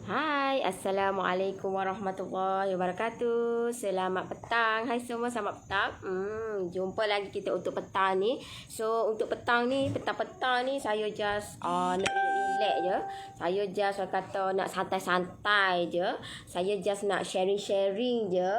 Hai, Assalamualaikum warahmatullahi wabarakatuh. Selamat petang. Hai semua, selamat petang. Jumpa lagi kita untuk petang ni. So, untuk petang ni, petang-petang ni saya just nak relax je. Saya just kata nak santai-santai je. Saya just nak sharing-sharing je.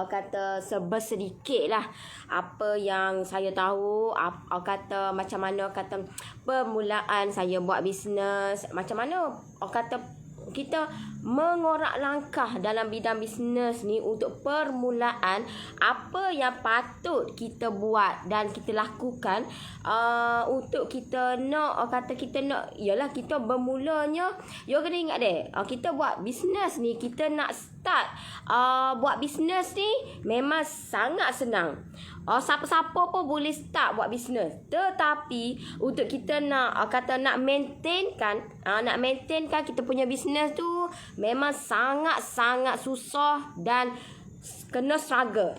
Kata sedikit lah apa yang saya tahu. Kata macam mana kata permulaan saya buat bisnes. Macam mana kata kita mengorak langkah dalam bidang bisnes ni untuk permulaan, apa yang patut kita buat dan kita lakukan untuk kita nak ialah kita bermulanya. You kena ingat deh, kita buat bisnes ni, kita nak start buat bisnes ni memang sangat senang. Siapa-siapa pun boleh start buat bisnes. Tetapi untuk kita nak nak maintainkan kita punya bisnes tu memang sangat-sangat susah dan kena struggle.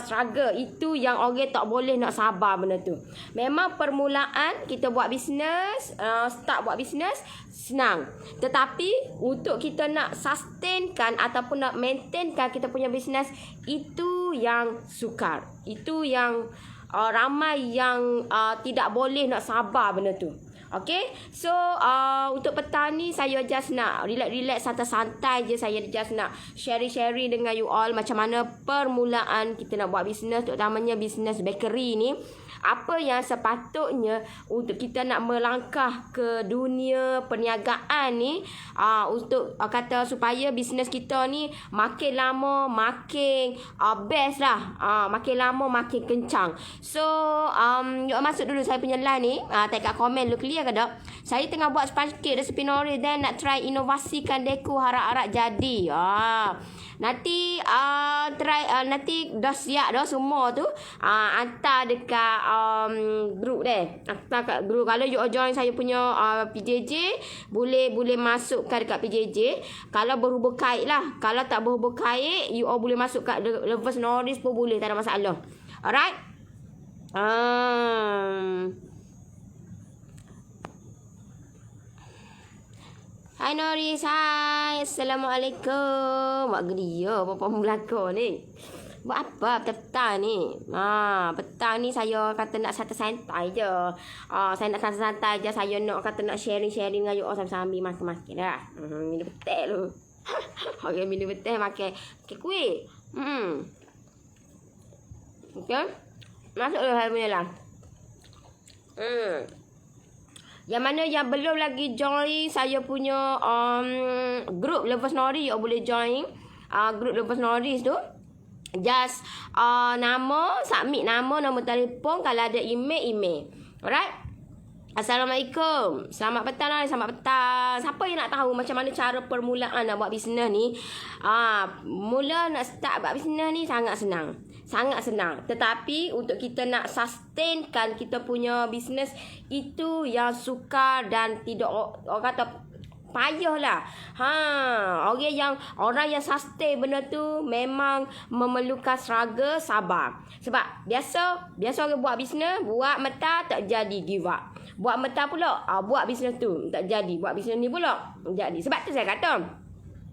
Struggle itu yang orang tak boleh nak sabar benda tu. Memang permulaan kita buat bisnes, start buat bisnes senang. Tetapi untuk kita nak sustainkan ataupun nak maintainkan kita punya bisnes, itu yang sukar. Itu yang ramai yang tidak boleh nak sabar benda tu. Okay, so untuk petang ni saya just nak relax, santai-santai je. Saya just nak sharing dengan you all macam mana permulaan kita nak buat bisnes, terutamanya bisnes bakery ni. Apa yang sepatutnya untuk kita nak melangkah ke dunia perniagaan ni, untuk kata supaya bisnes kita ni makin lama makin best lah, makin lama makin kencang. So you masuk dulu saya punya line ni, tag kat komen lu clear ke tak? Saya tengah buat sponge cake resipi Nori dan nak try inovasikan deku, harap-harap jadi. Nanti nanti dah siap dah semua tu, hantar dekat group deh. Hantar kat group. Kalau you join saya punya PJJ, boleh masukkan dekat PJJ. Kalau berhubung kait lah. Kalau tak berhubung kait, you all boleh masuk kat Lovers Noris pun boleh, tak ada masalah. Alright. Hai Noris, hai. Assalamualaikum. Mak geria apa belakang ni. Buat apa petang ni? Petang ni saya kata nak santai-santai je. Saya nak santai-santai je. Saya nak sharing dengan you all sambil makan-makan dah. Minum teh lu. Okay, minum teh makan kuih. Okay. Masuk dulu saya punya lah. Yang mana yang belum lagi join saya punya group Lovers Nori, you boleh join group Lovers Nori tu. Just submit nama telefon, kalau ada email. Alright. Assalamualaikum. Selamat petang lah, selamat petang. Siapa yang nak tahu macam mana cara permulaan nak buat bisnes ni? Mula nak start buat bisnes ni sangat senang. Sangat senang. Tetapi untuk kita nak sustainkan kita punya bisnes, itu yang sukar dan tidak orang kata payah lah. Orang yang sustain benda tu memang memerlukan struggle, sabar. Sebab biasa orang buat bisnes, buat mata tak jadi, give up. Buat mata pula, buat bisnes tu tak jadi, buat bisnes ni pula jadi. Sebab tu saya kata,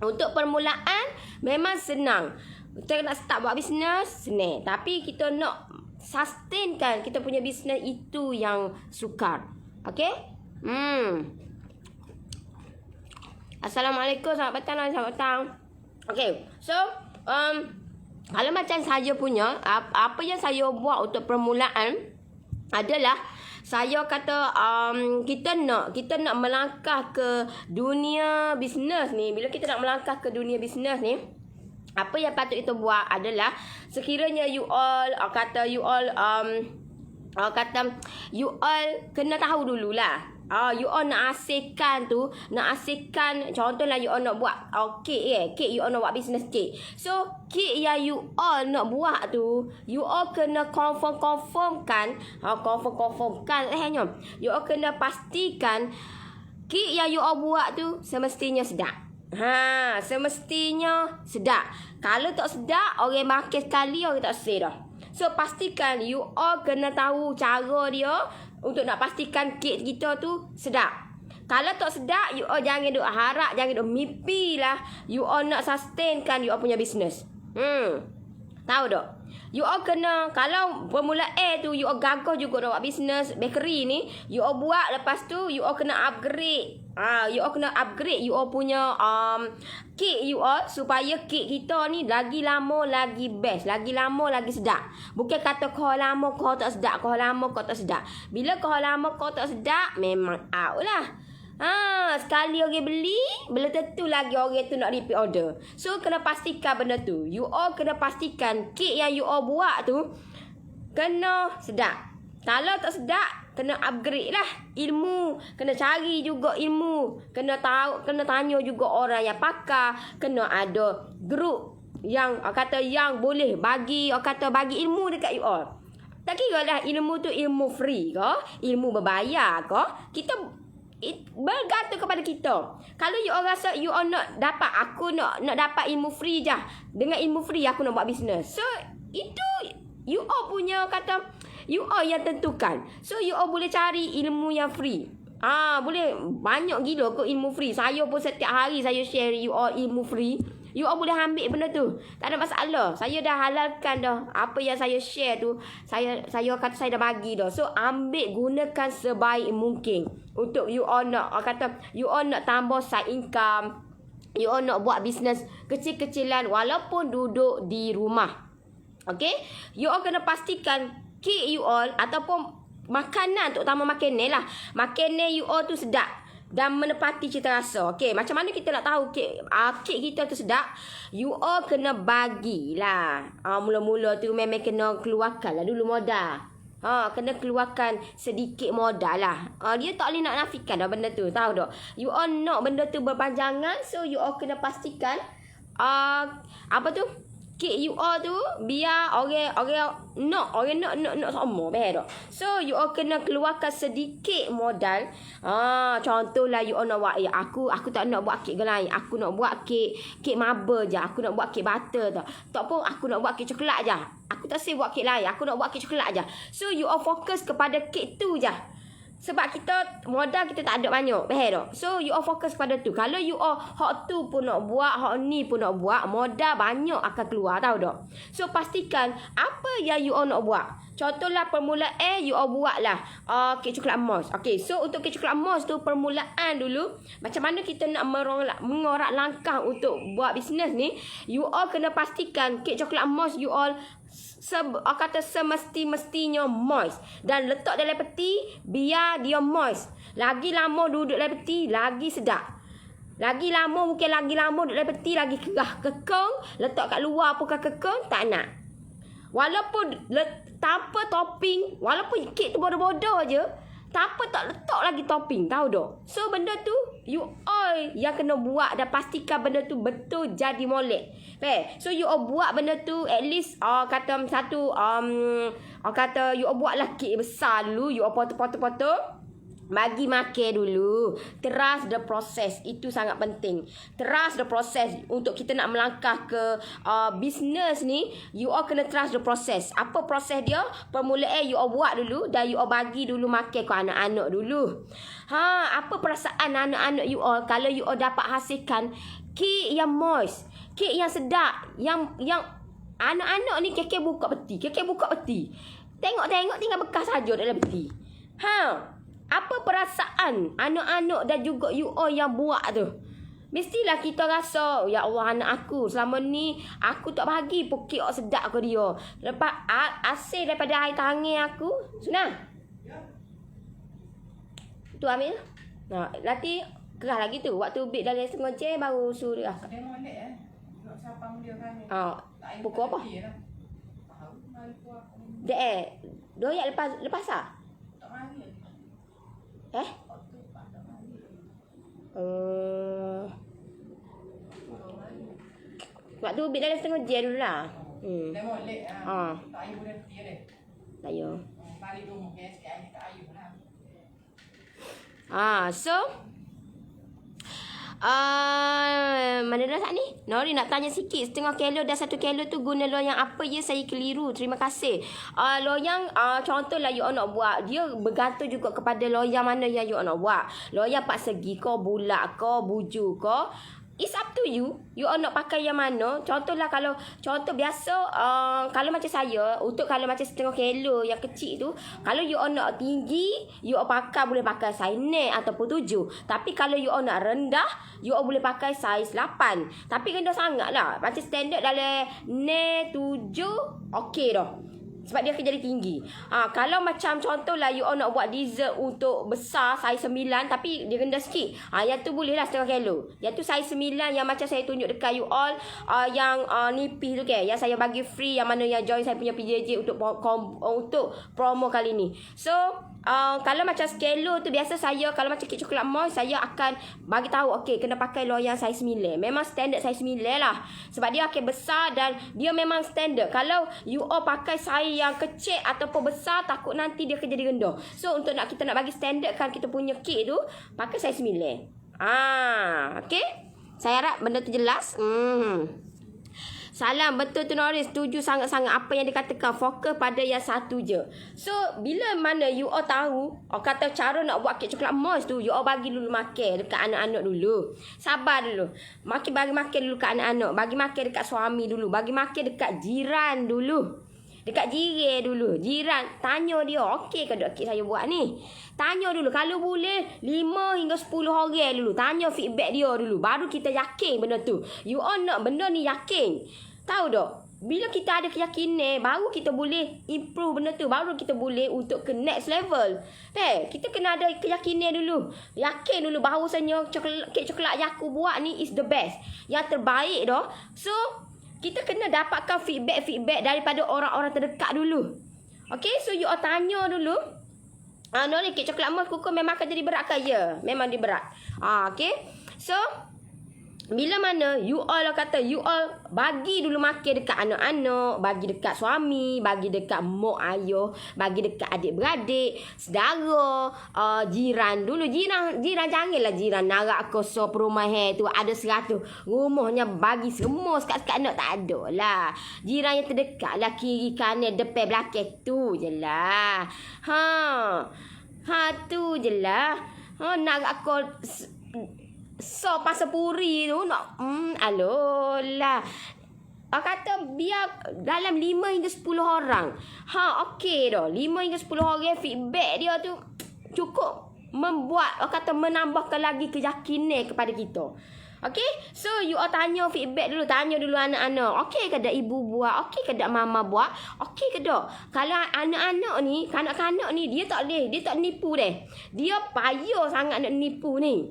untuk permulaan memang senang. Kita nak start buat bisnes senang, tapi kita nak sustainkan kita punya bisnes, itu yang sukar. Okay? Assalamualaikum, selamat petang. Okay, so kalau macam saya punya, apa yang saya buat untuk permulaan adalah saya kata kita nak melangkah ke dunia bisnes ni. Bila kita nak melangkah ke dunia bisnes ni, apa yang patut kita buat adalah sekiranya you all kena tahu dululah. You all nak asingkan contohlah you all nak buat kek you all nak buat bisnes kek. So kek yang you all nak buat tu, you all kena confirmkan you all kena pastikan kek yang you all buat tu semestinya sedap. Semestinya sedap. Kalau tak sedap, orang makan sekali orang tak selesa dah. So pastikan you all kena tahu cara dia untuk nak pastikan kek kita tu sedap. Kalau tak sedap, you all jangan duk harap, jangan duk mimpi lah. You all nak sustainkan you all punya business. Tahu tak? You all kena, kalau permulaan tu you all gagah juga nak buat business bakery ni, you all buat, lepas tu you all kena upgrade. You all kena upgrade you all punya kek you all, supaya kek kita ni lagi lama lagi best, lagi lama lagi sedap. Bukan kata kau lama kau tak sedap, kau lama kau tak sedap. Bila kau lama kau tak sedap, memang out lah. Sekali orang beli, belum tentu lagi orang tu nak repeat order. So, kena pastikan benda tu. You all kena pastikan kek yang you all buat tu kena sedap. Kalau tak sedap, kena upgrade lah ilmu. Kena cari juga ilmu. Kena tahu, kena tanya juga orang yang pakar. Kena ada group yang kata yang boleh bagi, kata bagi ilmu dekat you all. Tak kira lah ilmu tu ilmu free ke, ilmu berbayar ke. Kita bergantung kepada kita. Kalau you all rasa you all nak dapat, aku nak dapat ilmu free je. Dengan ilmu free aku nak buat bisnes. So itu you all punya kata, you all yang tentukan. So you all boleh cari ilmu yang free. Boleh banyak gila ke ilmu free. Saya pun setiap hari saya share you all ilmu free. You all boleh ambil benda tu. Tak ada masalah. Saya dah halalkan dah. Apa yang saya share tu, saya kata saya dah bagi dah. So, ambil, gunakan sebaik mungkin. Untuk you all nak, kata, you all nak tambah side income. You all nak buat bisnes kecil-kecilan walaupun duduk di rumah. Okay? You all kena pastikan kek you all ataupun makanan, terutama makanan lah. Makanan you all tu sedap dan menepati cita rasa. Okey, macam mana kita nak tahu kek kita tu sedap? You all kena bagilah. Mula-mula tu memang kena keluarkan lah dulu modal. Kena keluarkan sedikit modal lah. Dia tak boleh nak nafikan dah benda tu. Tahu tak? You all nak benda tu berpanjangan. So, you all kena pastikan apa tu? Kek you all tu biar orang nak sama betul tak? So you all kena keluarkan sedikit modal. Contohlah you all nak buat aku tak nak buat kek lain. Aku nak buat kek marble je. Aku nak buat kek butter tak. Tak pun aku nak buat kek coklat je. Aku tak say buat kek lain. Aku nak buat kek coklat je. So you all fokus kepada kek tu je. Sebab kita modal kita tak ada banyak. Faham tak? So you all fokus pada tu. Kalau you all hak tu pun nak buat, hak ni pun nak buat, modal banyak akan keluar, tahu tak? So pastikan apa yang you all nak buat. Contohlah permulaan you all buatlah kek coklat mousse. Okey, so untuk kek coklat mousse tu permulaan dulu. Macam mana kita nak mengorak langkah untuk buat bisnes ni? You all kena pastikan kek coklat mousse you all kata semesti-mestinya moist. Dan letak dalam peti biar dia moist. Lagi lama duduk dalam peti lagi sedap. Lagi lama mungkin lagi lama duduk dalam peti lagi kerah kekang. Letak kat luar pun kekang tak nak. Walaupun tanpa topping, walaupun kek tu bodoh-bodoh je, tanpa tak letak lagi topping, tahu tak? So benda tu you all yang kena buat dan pastikan benda tu betul jadi molek. So you all buat benda tu at least kata satu kata you all buatlah kek besar dulu, you all potong-potong bagi makan dulu. Trust the process. Itu sangat penting. Trust the process. Untuk kita nak melangkah ke business ni, you all kena trust the process. Apa proses dia? Permulaan you all buat dulu dan you all bagi dulu makan ke anak-anak dulu. Apa perasaan anak-anak you all kalau you all dapat hasilkan kek yang moist, kek yang sedap, yang anak-anak ni kek buka peti. Tengok-tengok tinggal bekas saja dalam peti. Apa perasaan anak-anak dan juga you all yang buat tu? Mestilah kita rasa, ya Allah anak aku selama ni aku tak bagi pun kek sedap ke dia. Lepas hasil daripada air tangan aku, Sunah. Tu ambil. Nanti kerah lagi tu. Waktu bik dalam setengah jam baru suruh. Dia molek nak siapa dia kan. Pukul apa? Dia doyak lepas ah? Tak mari. Waktu bik dalam setengah jam dulu lah. Dia molek lah. Tak ayu boleh peti dia. Tak ayu. Balik rumah ke sikit tak ayu lah. So Mana dah tak ni? Nori nak tanya sikit. 1/2 kilo dan 1 kilo tu guna loyang apa je? Saya keliru. Terima kasih. Loyang, contohlah you all nak buat. Dia bergantung juga kepada loyang mana yang you all nak buat. Loyang 4 segi ko, bulat ko, buju ko. It's up to you. You all nak pakai yang mana. Contohlah contoh biasa, kalau macam saya, untuk kalau macam 1/2 kilo yang kecil tu, kalau you all nak tinggi, you all boleh pakai saiz 6 ataupun 7. Tapi kalau you all nak rendah, you all boleh pakai saiz 8. Tapi rendah sangat lah. Macam standard dalam 6, 7, okey dah. Sebab dia akan jadi tinggi. Kalau macam contohlah you all nak buat dessert untuk besar saiz 9 tapi dia rendah sikit. Yang tu boleh lah 1/2 kilo. Yang tu saiz 9 yang macam saya tunjuk dekat you all, yang nipis tu kan. Yang saya bagi free, yang mana yang join saya punya PJJ untuk promo kali ni. So kalau macam sekilo tu biasa saya, kalau macam kek coklat moist, saya akan bagi tahu okey kena pakai loyang saiz 9. Memang standard saiz 9 lah. Sebab dia akan besar dan dia memang standard. Kalau you all pakai saiz yang kecil ataupun besar, takut nanti dia akan jadi rendah. So untuk kita nak bagi standard kan kita punya kek tu, pakai saiz 9. Okey. Saya harap benda tu jelas. Salam, betul tu Nori. Setuju sangat-sangat apa yang dikatakan. Fokus pada yang satu je. So, bila mana you all tahu, kata cara nak buat kek coklat moist tu, you all bagi dulu makan dekat anak-anak dulu. Sabar dulu. Bagi makan dulu kat anak-anak. Bagi makan dekat suami dulu. Bagi makan dekat jiran dulu. Dekat jiran dulu. Jiran, tanya dia, okey ke dok kek saya buat ni? Tanya dulu. Kalau boleh, 5 hingga 10 orang dulu. Tanya feedback dia dulu. Baru kita yakin benda tu. You all nak benda ni yakin. Tahu tak? Bila kita ada keyakinan, baru kita boleh improve benda tu. Baru kita boleh untuk ke next level. Kita kena ada keyakinan dulu. Yakin dulu bahawasanya kek coklat yang aku buat ni is the best. Yang terbaik dah. So, kita kena dapatkan feedback daripada orang-orang terdekat dulu. Okay, so you all tanya dulu. Nori, kek coklat moist kuku memang akan jadi berat ke? Ya, memang dia berat. Okay, so bila mana you all kata you all bagi dulu makan dekat anak-anak, bagi dekat suami, bagi dekat mak ayah, bagi dekat adik-beradik, saudara, jiran dulu. Jiran janganlah jiran narak koso perumahan tu ada 100 rumahnya bagi semua sekat-sekat anak, tak ada lah. Jiran yang terdekat lah, kiri kanan depan belakang tu je lah. Tu je lah. Narak ko so pasal puri tu nak alolah. Kata biar dalam 5 hingga 10 orang. Okey dah. 5 hingga 10 orang feedback dia tu cukup membuat menambahkan lagi keyakinan kepada kita. Okay, so you all tanya feedback dulu. Tanya dulu anak-anak. Okey ke tak ibu buat? Okey ke tak mama buat? Okey ke tak? Kalau anak-anak ni, kanak-kanak ni, dia tak nipu deh. Dia payah sangat nak nipu ni.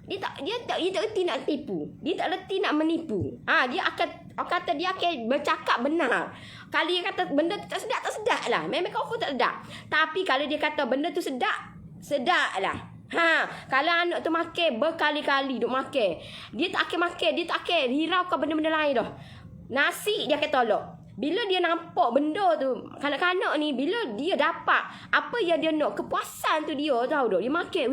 Dia tak reti nak tipu. Dia tak reti nak menipu. Dia akan bercakap benar. Kalau dia kata benda tu tak sedap lah. Memang confirm tak sedap. Tapi kalau dia kata benda tu sedap lah. Kalau anak tu makan berkali-kali duk makan, dia tak akan makan, dia tak akan hiraukan benda-benda lain dah. Nasi dia akan tolak. Bila dia nampak benda tu, kanak-kanak ni bila dia dapat apa yang dia nak, kepuasan tu dia tahu tak, dia makan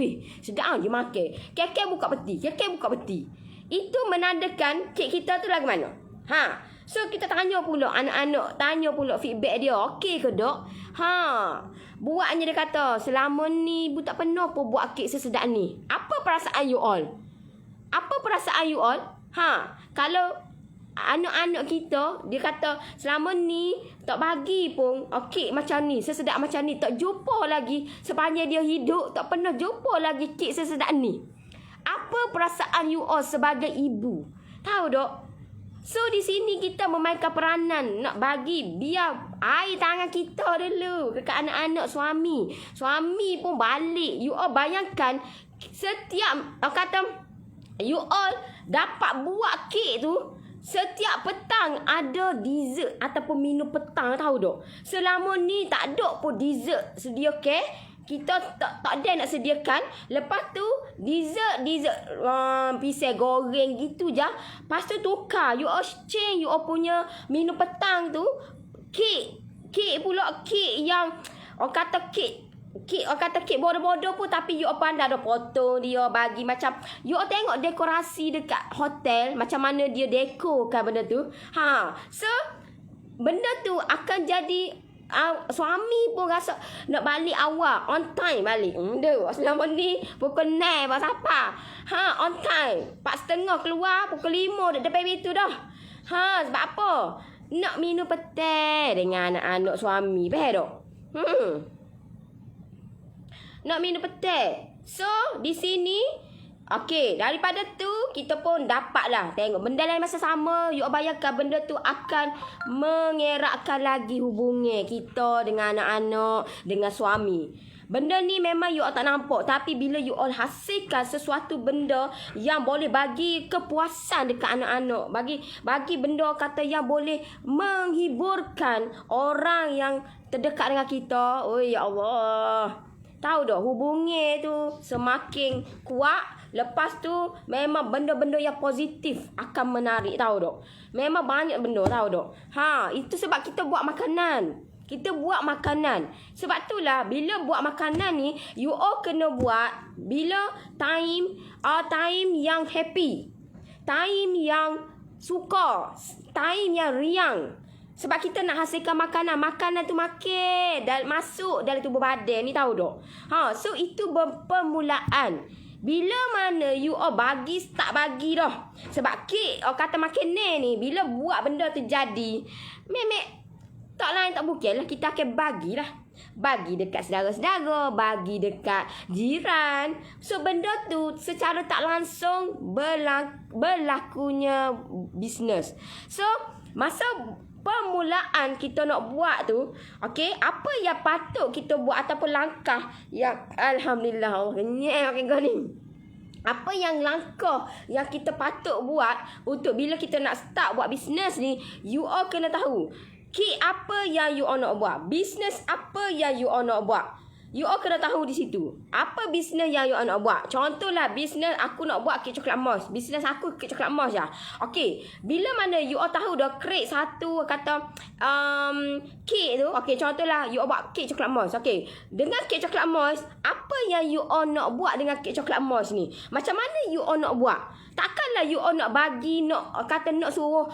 sedap dia makan. Kek buka peti. Itu menandakan kek kita tu lagu mana. So kita tanya pula anak-anak, tanya pula feedback dia, okey ke tak? Buatnya dia kata, selama ni ibu tak pernah pun buat kek sesedap ni. Apa perasaan you all? Kalau anak-anak kita, dia kata selama ni tak bagi pun kek macam ni, sesedap macam ni, tak jumpa lagi sepanjang dia hidup, tak pernah jumpa lagi kek sesedap ni. Apa perasaan you all sebagai ibu? Tahu tak? So di sini kita memainkan peranan nak bagi biar air tangan kita dulu dekat anak-anak suami. Suami pun balik. You all bayangkan setiap you all dapat buat kek tu, setiap petang ada dessert ataupun minum petang, tahu tak? Selama ni tak ada pun dessert sedia kek. Kita tak ada nak sediakan. Lepas tu dessert pisang goreng gitu je. Lepas tu tukar. You all change you all punya minum petang tu. Kek pula kek yang kek Kek orang kata kek bodoh-bodoh pun tapi you all pandai dah potong dia bagi macam you all tengok dekorasi dekat hotel macam mana dia dekorkan benda tu. So benda tu akan jadi suami pun rasa nak balik awal on time balik. Selama ni pukul 6 pas apa? On time. 4:30 keluar, pukul 5 dah depan pintu dah. Sebab apa? Nak minum petai dengan anak-anak suami. Faham tak? Nak minum petai. So, di sini, okey, daripada tu, kita pun dapatlah. Tengok, benda lain masa sama. You bayangkan benda tu akan mengeratkan lagi hubungan kita dengan anak-anak, dengan suami. Benda ni memang you all tak nampak. Tapi bila you all hasilkan sesuatu benda yang boleh bagi kepuasan dekat anak-anak. Bagi benda kata yang boleh menghiburkan orang yang terdekat dengan kita. Oh ya Allah. Tahu tak, hubungan tu semakin kuat. Lepas tu memang benda-benda yang positif akan menarik, tahu tak. Memang banyak benda, tahu tak. Itu sebab kita buat makanan. Kita buat makanan. Sebab itulah bila buat makanan ni, you all kena buat bila time yang happy. Time yang suka. Time yang riang. Sebab kita nak hasilkan makanan. Makanan tu makan dan masuk dalam tubuh badan ni, tahu tak? So itu permulaan. Bila mana you all bagi, start bagi dah. Sebab kek orang kata makanan ni, bila buat benda tu jadi, memek tak lain tak bukan lah, kita akan bagilah. Bagi dekat saudara-saudara, bagi dekat jiran. So benda tu secara tak langsung berlakunya bisnes. So masa permulaan kita nak buat tu, okey, apa yang patut kita buat ataupun langkah yang alhamdulillah Allah kenyang makan ni. Apa yang langkah yang kita patut buat untuk bila kita nak start buat bisnes ni, you all kena tahu. Apa yang you all nak buat? Bisnes apa yang you all nak buat? You all kena tahu di situ. Apa bisnes yang you all nak buat? Contohlah bisnes aku nak buat kek coklat moss. Bisnes aku kek coklat moss je. Okey, bila mana you all tahu dah create satu kata kek tu. Okey, contohlah you all buat kek coklat moss. Okey, dengan kek coklat moss, apa yang you all nak buat dengan kek coklat moss ni? Macam mana you all nak buat? Takkanlah you all nak bagi, nak suruh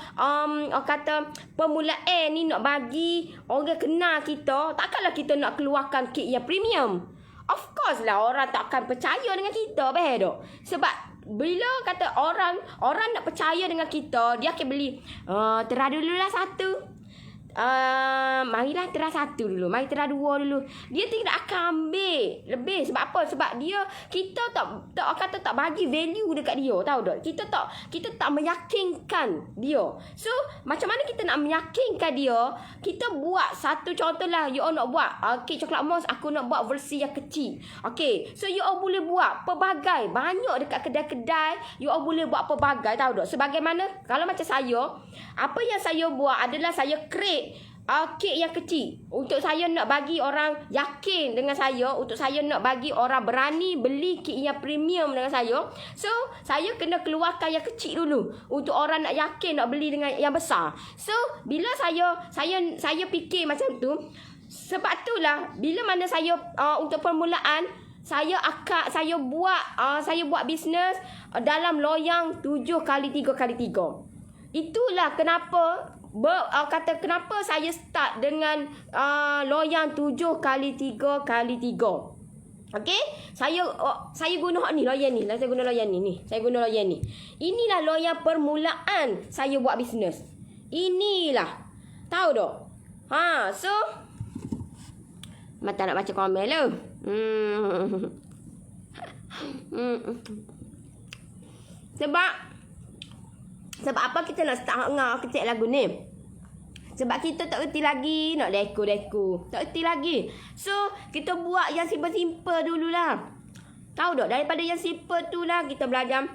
kata permulaan ni nak bagi orang kenal kita. Takkanlah kita nak keluarkan kek yang premium. Of course lah orang tak akan percaya dengan kita, faham tak? Sebab bila kata orang nak percaya dengan kita, dia akan beli terah dululah satu. Marilah terah satu dulu, mari terah dua dulu. Dia tidak akan ambil lebih. Sebab apa? Sebab kita tak bagi value dekat dia, tahu tak? Kita tak meyakinkan dia. So macam mana kita nak meyakinkan dia? Kita buat satu contohlah, you all nak buat kek coklat moss, aku nak buat versi yang kecil. Okay, so you all boleh buat pelbagai, banyak dekat kedai-kedai. You all boleh buat pelbagai, tahu tak? Sebagaimana kalau macam saya, apa yang saya buat adalah saya create kek yang kecil. Untuk saya nak bagi orang yakin dengan saya, untuk saya nak bagi orang berani beli kek yang premium dengan saya. So saya kena keluarkan yang kecil dulu untuk orang nak yakin nak beli dengan yang besar. So bila saya fikir macam tu, sebab itulah bila mana saya untuk permulaan saya buat bisnes dalam loyang 7x3x3. Itulah kenapa kenapa saya start dengan loyang 7x3x3. Okey, saya guna ni loyang ni. Saya guna loyang ni. Inilah loyang permulaan saya buat bisnes. Inilah. Tahu tak? So mata nak baca komen lu. Sebab apa kita nak start kecil lagu ni? Sebab kita tak reti lagi nak deko. Tak reti lagi. So, kita buat yang simple-simple dululah. Tahu tak? Daripada yang simple tu lah kita belajar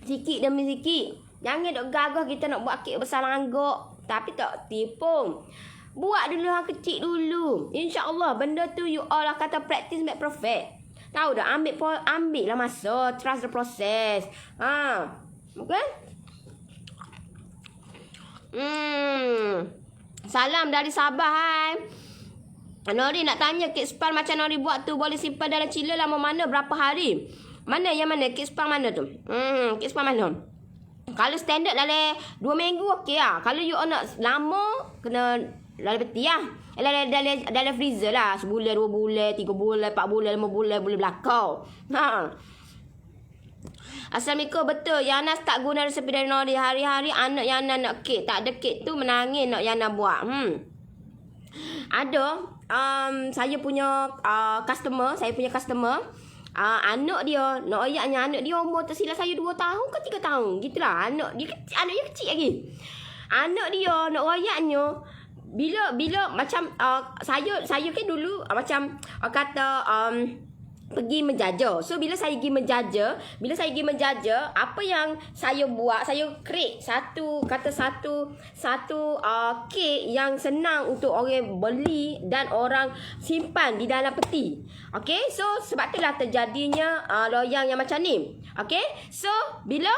sikit demi sikit. Jangan dok gagah kita nak buat kek besar langgok. Tapi tak tipung. Buat dulu yang kecil dulu. InsyaAllah benda tu you all lah kata practice make perfect. Tahu tak? Ambil lah masa. Trust the process. Okay? Salam dari Sabah, hai. Nori nak tanya kek spal macam Nori buat tu boleh simpan dalam chiller lama mana berapa hari? Mana yang mana? Kek spal mana tu? Kek spal mana? Kalau standard dalam 2 minggu okey lah. Kalau you nak lama kena dalam peti lah. Dalam freezer lah. Sebulan, 2 bulan, 3 bulan, 4 bulan, 5 bulan boleh belakang. Assalamualaikum, betul Yana tak guna resepi dari Nori. Hari-hari anak Yana nak kek. Tak ada kek tu menangis nak Yana buat. Ada saya punya customer, anak dia, nak ayatnya anak dia umur tersilap saya 2 tahun ke 3 tahun. Gitulah, anak dia kecil lagi. Anak dia nak ayatnya bila macam saya kan dulu macam kata pergi menjajah. So bila saya pergi menjajah, apa yang saya buat, saya create satu kek yang senang untuk orang beli dan orang simpan di dalam peti. Okay, so sebab itulah terjadinya loyang yang macam ni. Okay, so bila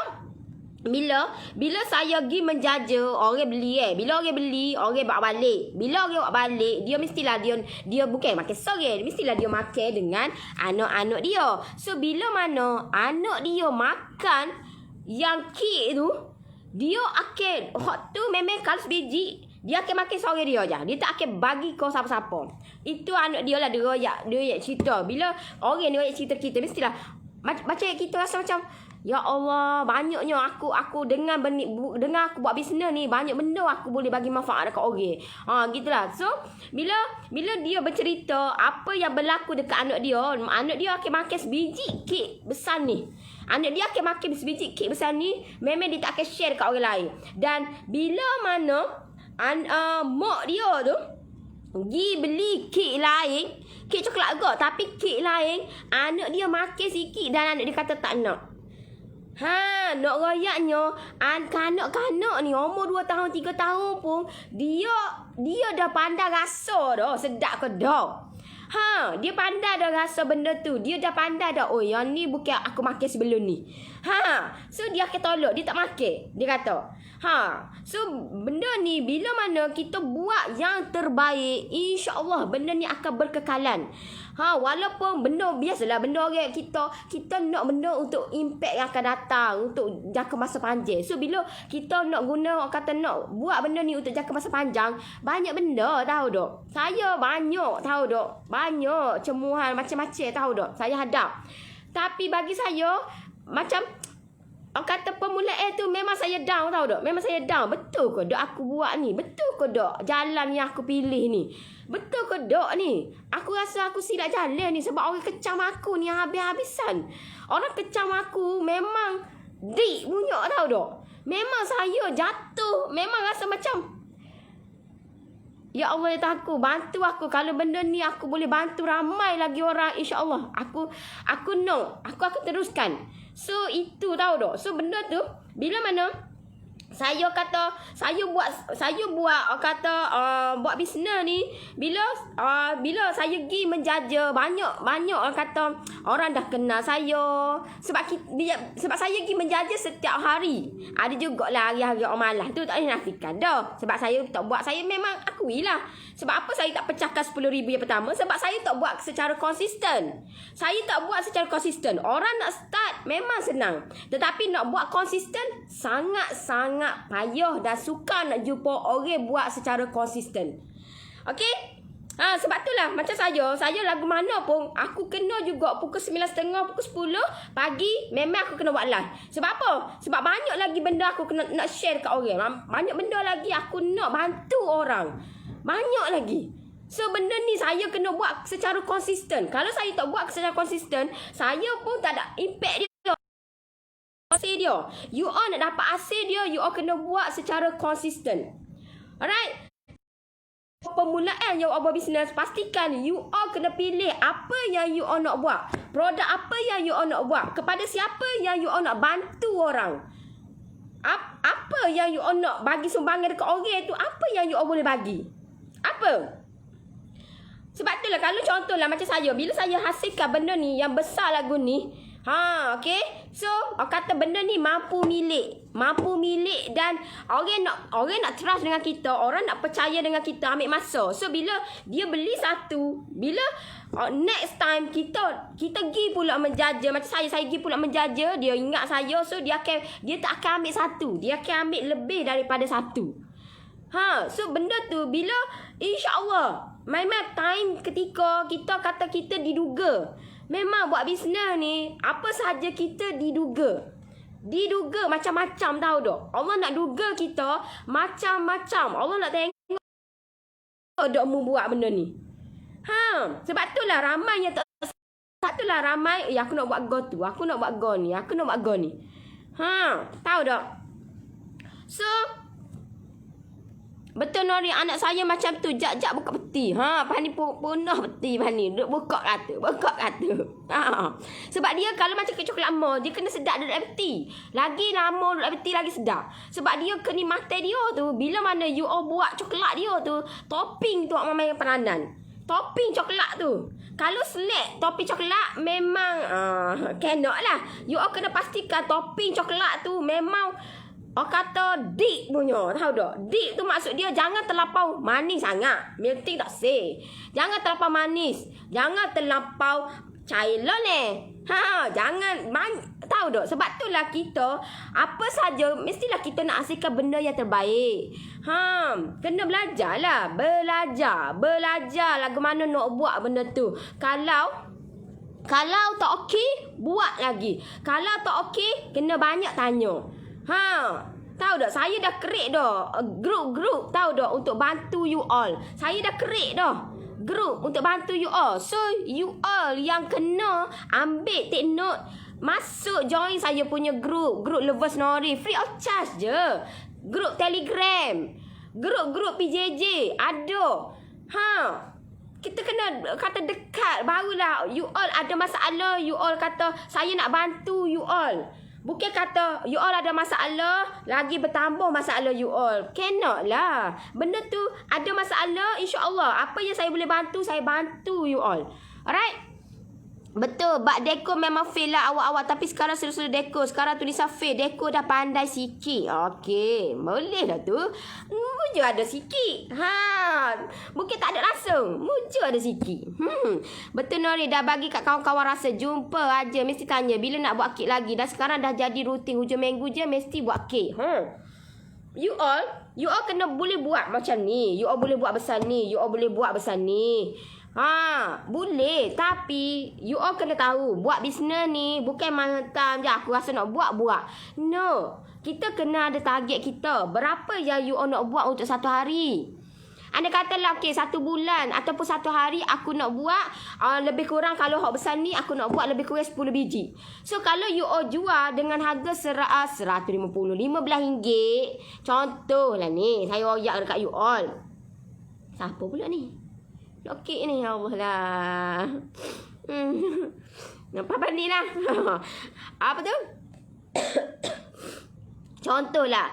saya pergi menjaja, orang beli bila orang beli, orang bawa balik. Bila orang bawa balik, dia mestilah dia bukan makan sorang, mestilah dia makan dengan anak-anak dia. So bila mana anak dia makan yang kek tu, dia akan hot tu memang kalau sebiji dia akan makan sorang dia je. Dia tak akan bagi kau siapa-siapa. Itu anak dia lah, dia royak cerita. Bila orang ni royak cerita kita, mestilah macam kita rasa macam ya Allah, banyaknya aku dengan aku buat bisnes ni, banyak benda aku boleh bagi manfaat dekat orang. Gitulah. So, bila dia bercerita apa yang berlaku dekat anak dia akan makan sebiji kek besar ni. Anak dia akan makan sebiji kek besar ni, memang dia tak akan share dekat orang lain. Dan bila mana mak dia tu pergi beli kek lain, kek coklat juga, tapi kek lain, anak dia makan sikit dan anak dia kata tak nak. Nak royaknya kanak-kanak ni umur 2 tahun 3 tahun pun dia dah pandai rasa dah sedap ke dah. Dia pandai dah rasa benda tu. Dia dah pandai dah, oh yang ni bukan aku makan sebelum ni. So dia akan tolak, dia tak makan. Dia kata, so benda ni bila mana kita buat yang terbaik, insya-Allah benda ni akan berkekalan. Walaupun benda biasalah, benda orang kita nak benda untuk impact yang akan datang, untuk jangka masa panjang. So bila kita nak guna, nak buat benda ni untuk jangka masa panjang, banyak benda tahu dok. Saya banyak tahu dok. Banyak cemuhan macam-macam tahu dok. Saya hadap. Tapi bagi saya macam kata permulaan tu memang saya down tahu dok. Memang saya down. Betul ke dok aku buat ni? Betul ke dok jalan yang aku pilih ni? Betul ke dok ni? Aku rasa aku silap jalan ni sebab orang kecam aku ni habis-habisan. Orang kecam aku memang dik bunyak tahu dok. Memang saya jatuh. Memang rasa macam ya Allah, ya aku, bantu aku. Kalau benda ni aku boleh bantu ramai lagi orang, insya-Allah. Aku akan teruskan. So itu tahu dok. So benda tu bila mana saya buat bisnes ni, bila saya pergi menjaja, banyak orang kata orang dah kenal saya sebab saya pergi menjaja setiap hari. Ada jugalah hari-hari orang malas tu, tak boleh nafikan dah. Sebab saya tak buat, saya memang akuilah. Sebab apa saya tak pecahkan 10,000 yang pertama? Sebab saya tak buat secara konsisten. Orang nak start memang senang, tetapi nak buat konsisten sangat-sangat payah dan sukar nak jumpa orang buat secara konsisten. Okey? Sebab itulah macam saya lagu mana pun aku kena juga pukul 9.30, pukul 10 pagi memang aku kena buat live. Sebab apa? Sebab banyak lagi benda aku kena nak share kat orang. Banyak benda lagi aku nak bantu orang. Banyak lagi. So benda ni saya kena buat secara konsisten. Kalau saya tak buat secara konsisten, saya pun tak ada impact dia. Hasil dia. You all nak dapat hasil dia, you all kena buat secara konsisten. Alright? Permulaan you all buat bisnes, pastikan you all kena pilih apa yang you all nak buat. Produk apa yang you all nak buat. Kepada siapa yang you all nak bantu orang. Apa yang you all nak bagi sumbangan dekat orang tu, apa yang you all boleh bagi. Apa? Sebab itulah kalau contohlah macam saya, bila saya hasilkan benda ni yang besar lagu ni, okey. So, orang kata benda ni mampu milik dan orang nak trust dengan kita, orang nak percaya dengan kita, ambil masa. So, bila dia beli satu, bila next time kita pergi pula menjaja, macam saya pergi pula menjaja, dia ingat saya, so dia tak akan ambil satu, dia akan ambil lebih daripada satu. So benda tu bila insya-Allah memang time ketika kita kata kita diduga. Memang buat bisnes ni apa sahaja kita diduga macam-macam, tahu tak? Allah nak duga kita macam-macam. Allah nak tengok dok mu buat benda ni. Sebab itulah ramai yang tak, satulah ramai aku nak buat go tu, aku nak buat go ni, aku nak buat go ni. Tahu tak? So betul Nori, anak saya macam tu, jak buka peti. Pani punah peti pani. Duk buka kata. Sebab dia kalau macam coklat mall, dia kena sedap duduk peti. Lagi lama duduk peti lagi sedap. Sebab dia kena mata dia tu, bila mana you all buat coklat dia tu, topping tu awak main peranan. Topping coklat tu. Kalau select topping coklat memang cannot lah. You all kena pastikan topping coklat tu memang orang kata deep punya, tahu tak? Deep tu maksud dia jangan terlampau manis sangat. Milk tea tak say. Jangan terlampau manis. Jangan terlampau Cailan jangan tahu tak? Sebab itulah kita apa saja mestilah kita nak hasilkan benda yang terbaik. Kena belajarlah, belajar lagu mana nak buat benda tu. Kalau tak okey, buat lagi. Kalau tak okey, kena banyak tanya. Tahu tak, saya dah create dah grup tahu tak, untuk bantu you all. Saya dah create dah grup untuk bantu you all. So you all yang kena ambil take note, masuk join saya punya grup Lovers Nori, free of charge je. Grup Telegram, grup PJJ ada. Kita kena kata dekat, barulah you all ada masalah, you all kata saya nak bantu you all. Bukan kata you all ada masalah, lagi bertambah masalah you all. Cannot lah. Benda tu ada masalah, insya-Allah apa yang saya boleh bantu, saya bantu you all. Alright? Betul, bak deko memang fail lah awak-awak. Tapi sekarang sudah deko. Sekarang tulisan fail. Deko dah pandai sikit. Okey, boleh dah tu. Muja ada sikit. Mungkin tak ada langsung. Muja ada sikit. Betul Nori, dah bagi kat kawan-kawan rasa. Jumpa aja. Mesti tanya bila nak buat kek lagi. Dah sekarang dah jadi rutin. Hujung minggu je mesti buat kek. You all kena boleh buat macam ni. You all boleh buat besar ni. You all boleh buat besar ni. Boleh. Tapi you all kena tahu, buat bisnes ni bukan malam je aku rasa nak buat. No. Kita kena ada target kita. Berapa yang you all nak buat untuk satu hari? Anda katalah okey 1 bulan ataupun 1 hari aku nak buat lebih kurang, kalau hak besar ni aku nak buat lebih kurang 10 biji. So kalau you all jual dengan harga RM150, RM15. Contohlah ni, saya royak dekat you all. Siapa pula ni? Okey ni, ya Allah lah. Nampak ni lah. Apa tu? Contohlah,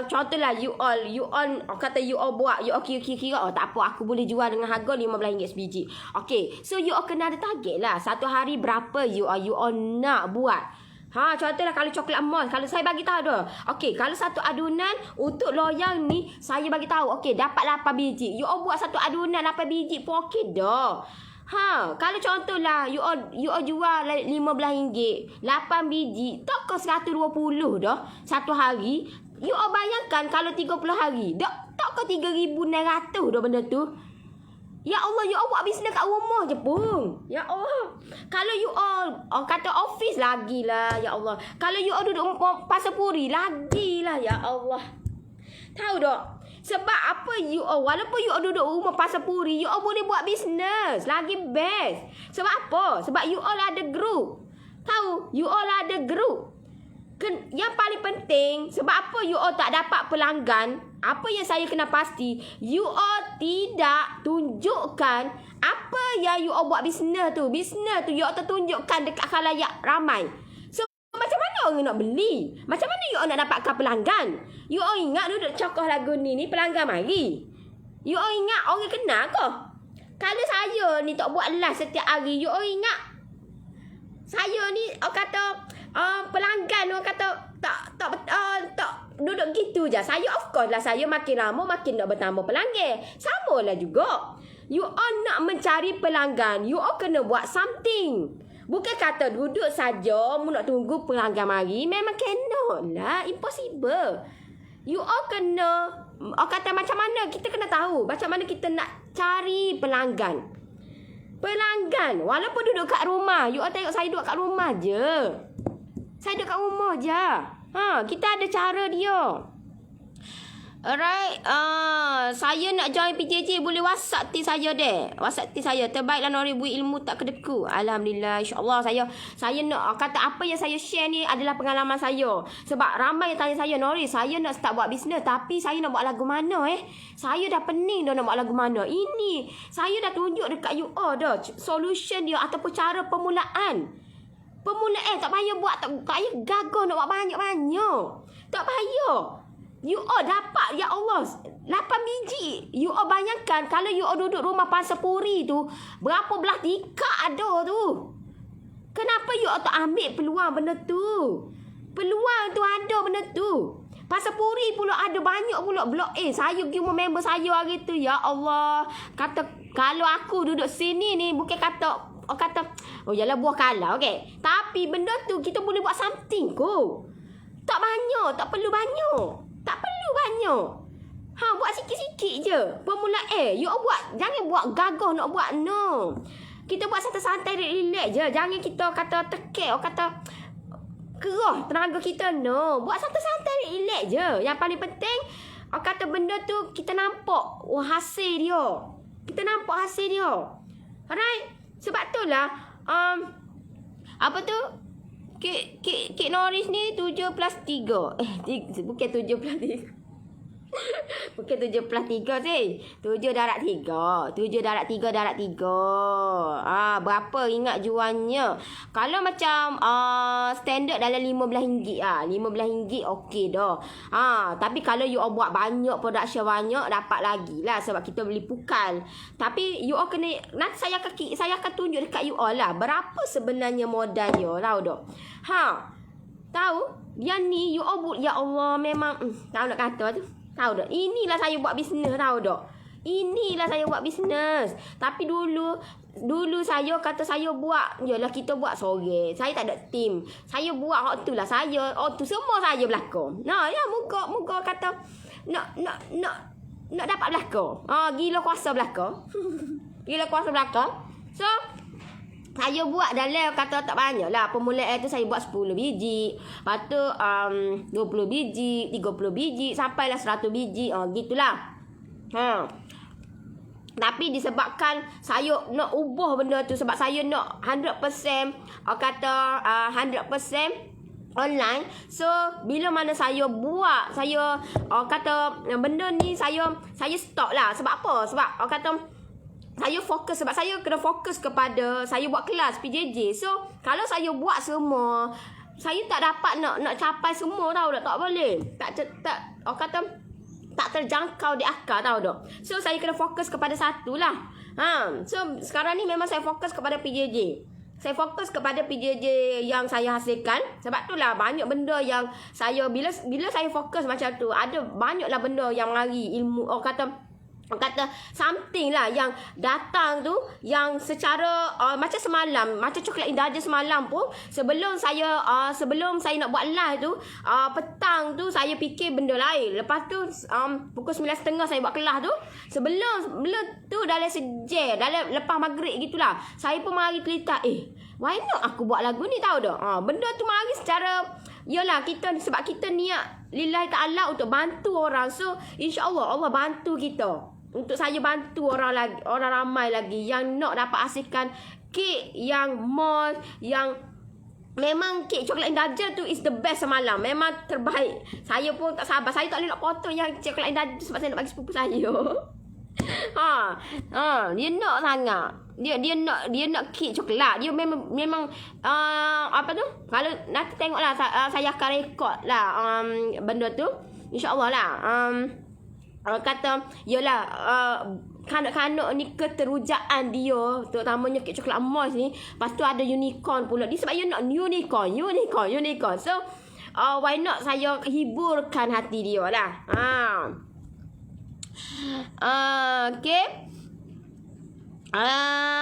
contohlah you all, orang kata you all buat, you all kira, tak apa, aku boleh jual dengan harga RM15 sebiji. Okey, so you all kena ada target lah. Satu hari berapa you all nak buat. Contohlah kalau coklat mall, kalau saya bagi tahu dah. Okey, kalau satu adunan untuk loyang ni saya bagi tahu, okey dapat 8 biji. You all buat satu adunan 8 biji pun okey dah. Kalau contohlah you all jual RM15, 8 biji, tak ke 120 dah satu hari. You all bayangkan kalau 30 hari, tak ke 3,600 dah benda tu. Ya Allah, you all buat bisnes kat rumah je pun. Ya Allah. Kalau you all kata office lagilah, ya Allah. Kalau you all duduk Pasar Puri lagilah, ya Allah. Tahu tak? Sebab apa you all, walaupun you all duduk rumah Pasar Puri, you all boleh buat bisnes lagi best. Sebab apa? Sebab you all ada grup. Tahu? You all ada grup. Yang paling penting, sebab apa you all tak dapat pelanggan? Apa yang saya kena pasti, you all tidak tunjukkan apa yang you all buat bisnes tu. Bisnes tu you all tertunjukkan dekat khalayak ramai. So macam mana orang nak beli? Macam mana you all nak dapatkan pelanggan? You all ingat duduk cokoh lagu ni pelanggan mari? You all ingat orang kenal ke? Kalau saya ni tak buat live setiap hari, you all ingat Saya ni orang kata pelanggan orang kata tak duduk gitu je. Saya of course lah, saya makin lama makin nak bertambah pelanggan. Sama lah juga. You all nak mencari pelanggan, you all kena buat something. Bukan kata duduk saja mu nak tunggu pelanggan mari. Memang cannot lah, impossible. You all kena, orang kata macam mana kita kena tahu macam mana kita nak cari pelanggan. Pelanggan walaupun duduk kat rumah, you all tengok saya duduk kat rumah je. Saya duduk kat rumah je. Kita ada cara dia. Alright, saya nak join PJJ, boleh WhatsApp team saya deh. WhatsApp team saya. Terbaiklah Nori, buat ilmu tak kedeku. Alhamdulillah, insya-Allah saya nak kata apa yang saya share ni adalah pengalaman saya. Sebab ramai yang tanya saya, Nori, saya nak start buat bisnes tapi saya nak buat lagu mana Saya dah pening dah nak buat lagu mana. Ini saya dah tunjuk dekat you all dah solution dia ataupun cara permulaan. Tak payah buat, tak payah gagah nak buat banyak-banyak. Tak payah. You all dapat, ya Allah, 8 biji. You all bayangkan kalau you all duduk rumah Pansapuri tu, berapa belah tika ada tu. Kenapa you all tak ambil peluang benda tu? Peluang tu ada benda tu. Pansapuri pula ada banyak pula blok A. Saya pergi rumah member saya hari tu, ya Allah. Kata kalau aku duduk sini ni bukan kata oh yalah buah kalah, okey. Tapi benda tu kita boleh buat something ko. Tak banyak, tak perlu banyak. Buat sikit-sikit je. Permulaan. You all buat, jangan buat gagah nak buat, no. Kita buat santai-santai, relax je. Jangan kita kata tekek, kata kerah tenaga kita, no. Buat santai-santai, relax je. Yang paling penting, kata benda tu kita nampak hasil dia. Alright? Sebab tu lah, apa tu? Kek Norris ni 7 plus 3. Bukan 7 plus 3. Bukan 7 plus 3 sih. 7 darab 3. 7 darab 3 darab 3. Berapa ingat jualnya? Kalau macam standard dalam RM15 RM15 okey dah. Tapi kalau you all buat banyak, production banyak, dapat lagi lah sebab kita beli pukal. Tapi you all kena, nanti saya akan tunjuk dekat you all lah berapa sebenarnya modal dia. Tahu tak? Tahu? Yang ni you all ya Allah, memang tahu nak kata tu. Tahu tak? Inilah saya buat bisnes, tahu tak? Inilah saya buat bisnes. Tapi dulu saya kata saya buat, yalah kita buat sore. Saya tak ada tim. Saya buat waktu lah saya. Tu semua saya belakang. Ya moga kata nak dapat belakang. Gila kuasa belakang. So saya buat dalam kata tak banyak lah. Permulaan tu saya buat 10 biji. Lepas tu 20 biji, 30 biji, sampailah 100 biji. Gitulah. Tapi disebabkan saya nak ubah benda tu. Sebab saya nak 100% kata 100% online. So bila mana saya buat, saya kata benda ni saya stop lah. Sebab apa? Sebab kata saya fokus, sebab saya kena fokus kepada saya buat kelas PJJ. So kalau saya buat semua, saya tak dapat nak capai semua, tahu tak? Tak boleh. Tak terjangkau di akal, tahu tak? So saya kena fokus kepada satu lah. So sekarang ni memang saya fokus kepada PJJ. Saya fokus kepada PJJ yang saya hasilkan. Sebab tu lah banyak benda yang saya bila saya fokus macam tu, ada banyaklah benda yang lari ilmu kata something lah yang datang tu, yang secara macam semalam, macam coklat Indaja semalam pun, sebelum saya nak buat live tu, petang tu saya fikir benda lain. Lepas tu pukul 9.30 saya buat kelas tu. Sebelum tu dalam sejam, dalam lepas maghrib gitulah, saya pun mari telita, why not aku buat lagu ni, tahu tak? Benda tu mari secara, yalah kita, sebab kita niat lillahi ta'ala untuk bantu orang. So insya-Allah Allah bantu kita. Untuk saya bantu orang ramai lagi yang nak dapat hasilkan kek yang mall, yang memang kek coklat Indaja tu is the best semalam. Memang terbaik. Saya pun tak sabar. Saya tak boleh nak potong yang coklat Indaja sebab saya nak bagi sepupu saya. Dia nak sangat. Dia nak kek coklat. Dia memang apa tu? Kalau nanti tengoklah saya akan rekod lah benda tu. InsyaAllah lah. Kata yalah kanak-kanak ni keterujaan dia, terutamanya kek coklat emas ni. Lepas tu ada unicorn pula. Dia sebab you nak unicorn. So why not saya hiburkan hati dia lah. Okay.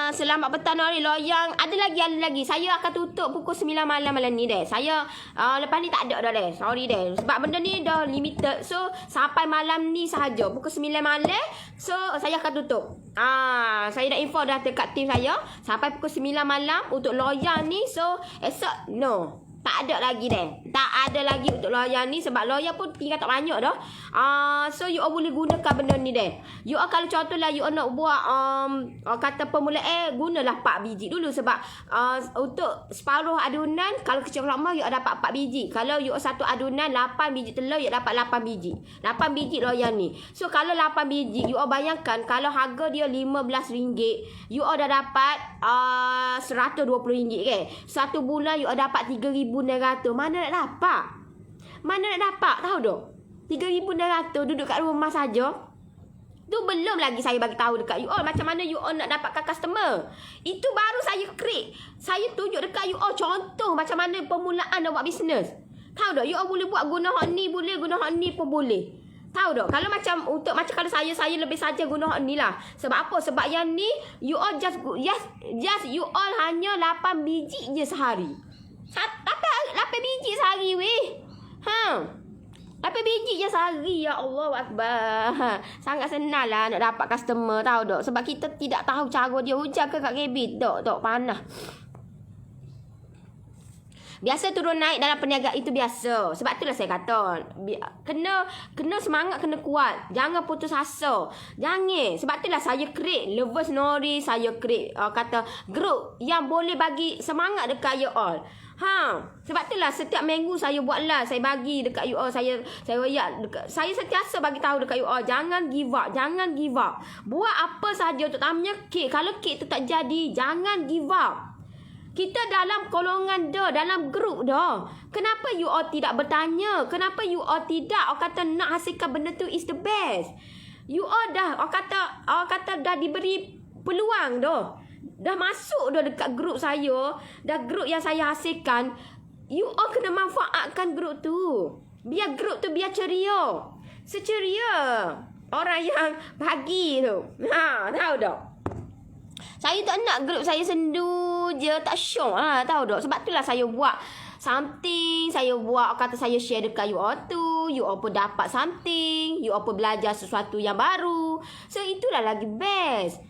Selamat petang Nori Loyang. Ada lagi. Saya akan tutup pukul 9 malam ni deh. Saya lepas ni tak ada dah deh. Sorry deh. Sebab benda ni dah limited. So sampai malam ni sahaja. Pukul 9 malam. So saya akan tutup. Saya dah info dah dekat tim saya. Sampai pukul 9 malam untuk Loyang ni. So esok no. Tak ada lagi deh. Tak ada lagi untuk lawyer ni. Sebab lawyer pun tinggal tak banyak dah. So you all boleh gunakan benda ni deh. You all kalau contohlah you all nak buat kata pemula gunalah 4 biji dulu. Sebab untuk separuh adunan, kalau kecil lama you all dapat 4 biji. Kalau you all satu adunan 8 biji telur, you all dapat 8 biji. 8 biji lawyer ni. So kalau 8 biji, you all bayangkan kalau harga dia RM15, you all dah dapat RM120 ke. Satu bulan you all dapat RM3,900. Mana nak dapat? Tahu tak? RM3,900 duduk kat rumah saja. Tu belum lagi saya bagi tahu dekat you all macam mana you all nak dapatkan customer. Itu baru saya create. Saya tunjuk dekat you all contoh macam mana permulaan nak buat bisnes. Tahu tak? You all boleh buat guna hak ni boleh, guna hak ni pun boleh. Tahu tak? Kalau macam kalau saya lebih saja guna hak ni lah. Sebab apa? Sebab yang ni you all just you all hanya 8 biji je sehari. 8 biji sehari weh. 8 biji je sehari. Ya Allah Akbar. Sangat senang lah nak dapat customer. Tahu tak? Sebab kita tidak tahu cara dia hujan ke kat kabin. Tak panas. Biasa turun naik dalam perniagaan itu biasa. Sebab itulah saya kata kena semangat, kena kuat. Jangan putus asa. Jangan. Sebab itulah saya create Lovers Nori. Saya create kata group yang boleh bagi semangat dekat you all. Sebab itulah setiap minggu saya buat live, saya bagi dekat you all, saya sentiasa bagi tahu dekat you all, jangan give up. Buat apa saja, terutamanya kek. Kalau kek tu tak jadi, jangan give up. Kita dalam golongan dah, dalam grup dah. Kenapa you all tidak bertanya? Kenapa you all tidak kata nak hasilkan benda tu is the best? You all dah kata dah diberi peluang dah. Dah masuk dah dekat grup saya. Dah grup yang saya hasilkan. You all kena manfaatkan grup tu. Biar grup tu biar ceria. Seceria orang yang bagi tu. Tahu tak? Saya tak nak grup saya sendu je. Tak syok lah. Tahu tak? Sebab itulah saya buat something. Saya buat kata saya share dekat you all tu. You all pun dapat something. You all pun belajar sesuatu yang baru. So itulah lagi best.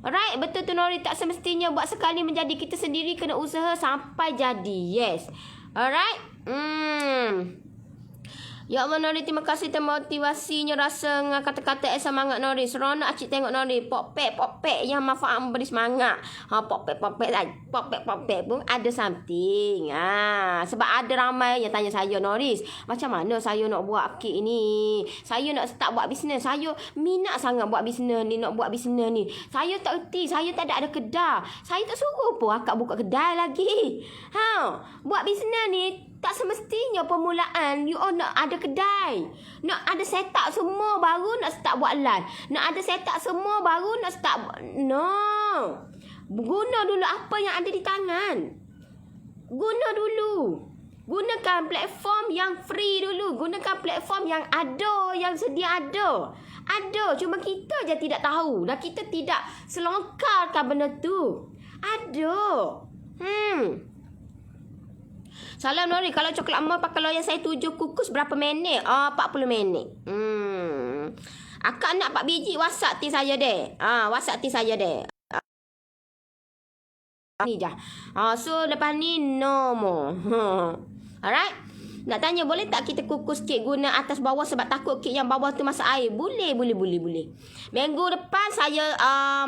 Alright, betul tu Nori. Tak semestinya buat sekali menjadi kita sendiri. Kena usaha sampai jadi. Yes. Alright. Ya Allah Nori, terima kasih termotivasinya rasa dengan kata-kata semangat Nori. Seronok acik tengok Nori. Pok-pek yang manfaat memberi semangat. Pok-pek pun ada something. Sebab ada ramai yang tanya saya, Noris, macam mana saya nak buat kek ni? Saya nak start buat bisnes. Saya minat sangat buat bisnes ni, nak buat bisnes ni. Saya tak erti, saya tak ada kedai. Saya tak suruh pun akak buka kedai lagi. Buat bisnes ni tak semestinya permulaan you all nak ada kedai. Nak ada set up semua baru nak start buat live. Nak ada set up semua baru nak start no. Guna dulu apa yang ada di tangan. Guna dulu. Gunakan platform yang free dulu. Gunakan platform yang ada, yang sedia ada. Ada, cuma kita je tidak tahu. Dan kita tidak selongkarkan benda tu. Ada. Salam Nori, kalau coklat emas pakai loyang saya 7 kukus berapa minit? 40 minit. Akak nak 4 biji, WhatsApp ti saya deh. WhatsApp ti saya deh. Ni je. So lepas ni no more. Alright. Nak tanya boleh tak kita kukus kek guna atas bawah sebab takut kek yang bawah tu masuk air? Boleh. Minggu depan saya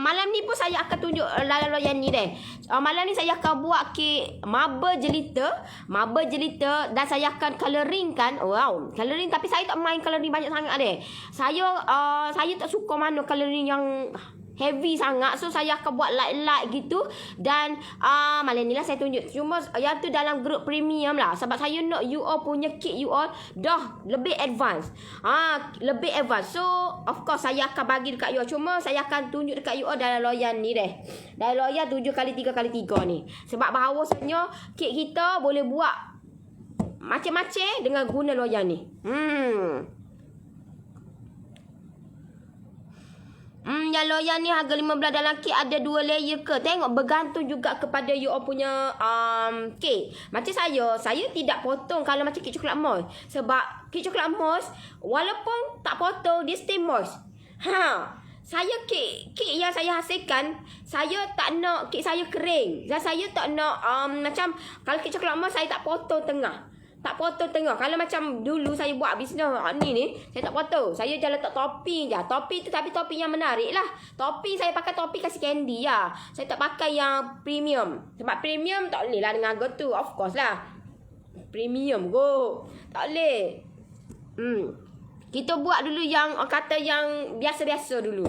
malam ni pun saya akan tunjuk loyang ni deh. Malam ni saya akan buat kek marble jelita dan saya akan coloringkan. Wow, coloring tapi saya tak main coloring banyak sangat deh. Saya tak suka mana coloring yang heavy sangat. So saya akan buat light-light gitu. Dan malam ni lah saya tunjuk. Cuma yang tu dalam grup premium lah. Sebab saya nak you all punya kit you all dah lebih advance. Lebih advance. So of course saya akan bagi dekat you all. Cuma saya akan tunjuk dekat you all dalam loyan ni deh. Dalam loyan 7x3x3 ni. Sebab bahawasanya kit kita boleh buat macam-macam dengan guna loyan ni. Yang loyan ni harga 15 dalam kit ada 2 layer ke? Tengok bergantung juga kepada you all punya kit. Macam saya tidak potong kalau macam kit coklat moist. Sebab kit coklat moist walaupun tak potong dia stay moist. Saya kit yang saya hasilkan, saya tak nak kit saya kering. Dan saya tak nak macam kalau kit coklat moist saya tak potong tengah. Tak potong tengah. Kalau macam dulu saya buat bisnes ni, saya tak potong. Saya je letak topi je. Topi tu tapi topi yang menarik lah. Topi saya pakai topi kasih candy lah. Saya tak pakai yang premium. Sebab premium tak boleh lah dengan harga tu. Of course lah. Premium go. Tak boleh. Kita buat dulu yang kata yang biasa-biasa dulu.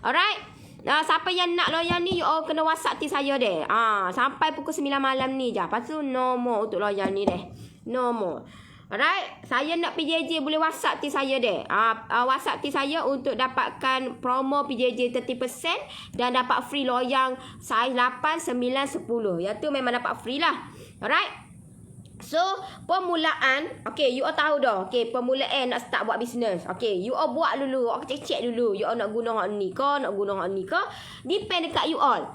Alright. Siapa yang nak loyan ni, you all kena WhatsApp ti saya deh. Sampai pukul 9 malam ni je. Lepas tu no more untuk loyan ni deh. No more. Alright. Saya nak PJJ boleh WhatsApp ti saya deh. WhatsApp ti saya untuk dapatkan promo PJJ 30% dan dapat free loyang saiz 8, 9, 10. Yang tu memang dapat free lah. Alright. So, permulaan, okay, you all tahu dah. Okay, permulaan nak start buat bisnes. Okay, you all buat dulu. Okay, cek dulu. You all nak guna hak ni ke, nak guna hak ni ke. Depend dekat you all.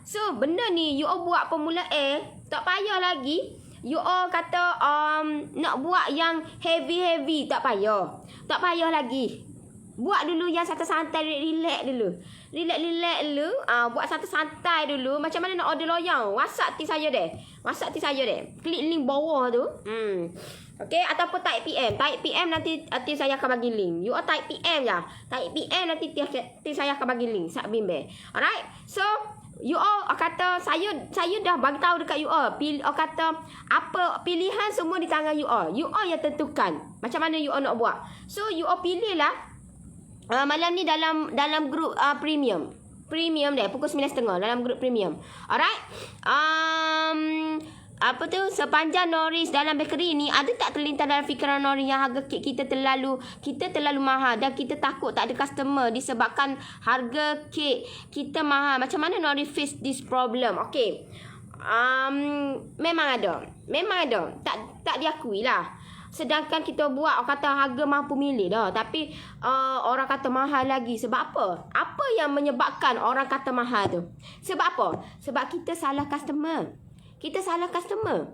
So, benda ni, you all buat permulaan, tak payah lagi. You all kata nak buat yang heavy-heavy, tak payah. Tak payah lagi. Buat dulu yang santai-santai, relax dulu. Relax dulu. Buat santai dulu. Macam mana nak order loyang? WhatsApp ti saya deh. WhatsApp ti saya deh. Klik link bawah tu. Okay, ataupun type PM. Type PM nanti saya akan bagi link. You all type PM je. Type PM nanti saya akan bagi link. Sak bimbe. Alright. So, you all kata saya dah bagi tahu dekat you all. Kata apa pilihan semua di tangan you all. You all yang tentukan macam mana you all nak buat. So you all pilih lah. Malam ni dalam grup premium. Premium deh pukul 9.30 dalam grup premium. Alright. Apa tu, sepanjang Norris dalam bakery ni ada tak terlintas dalam fikiran Norris yang harga kek kita terlalu mahal dan kita takut tak ada customer disebabkan harga kek kita mahal. Macam mana Norris face this problem? Okay. Memang ada. Tak diakui lah. Sedangkan kita buat orang kata harga mampu milik dah. Tapi orang kata mahal lagi. Sebab apa? Apa yang menyebabkan orang kata mahal tu? Sebab apa? Sebab kita salah customer. Kita salah customer.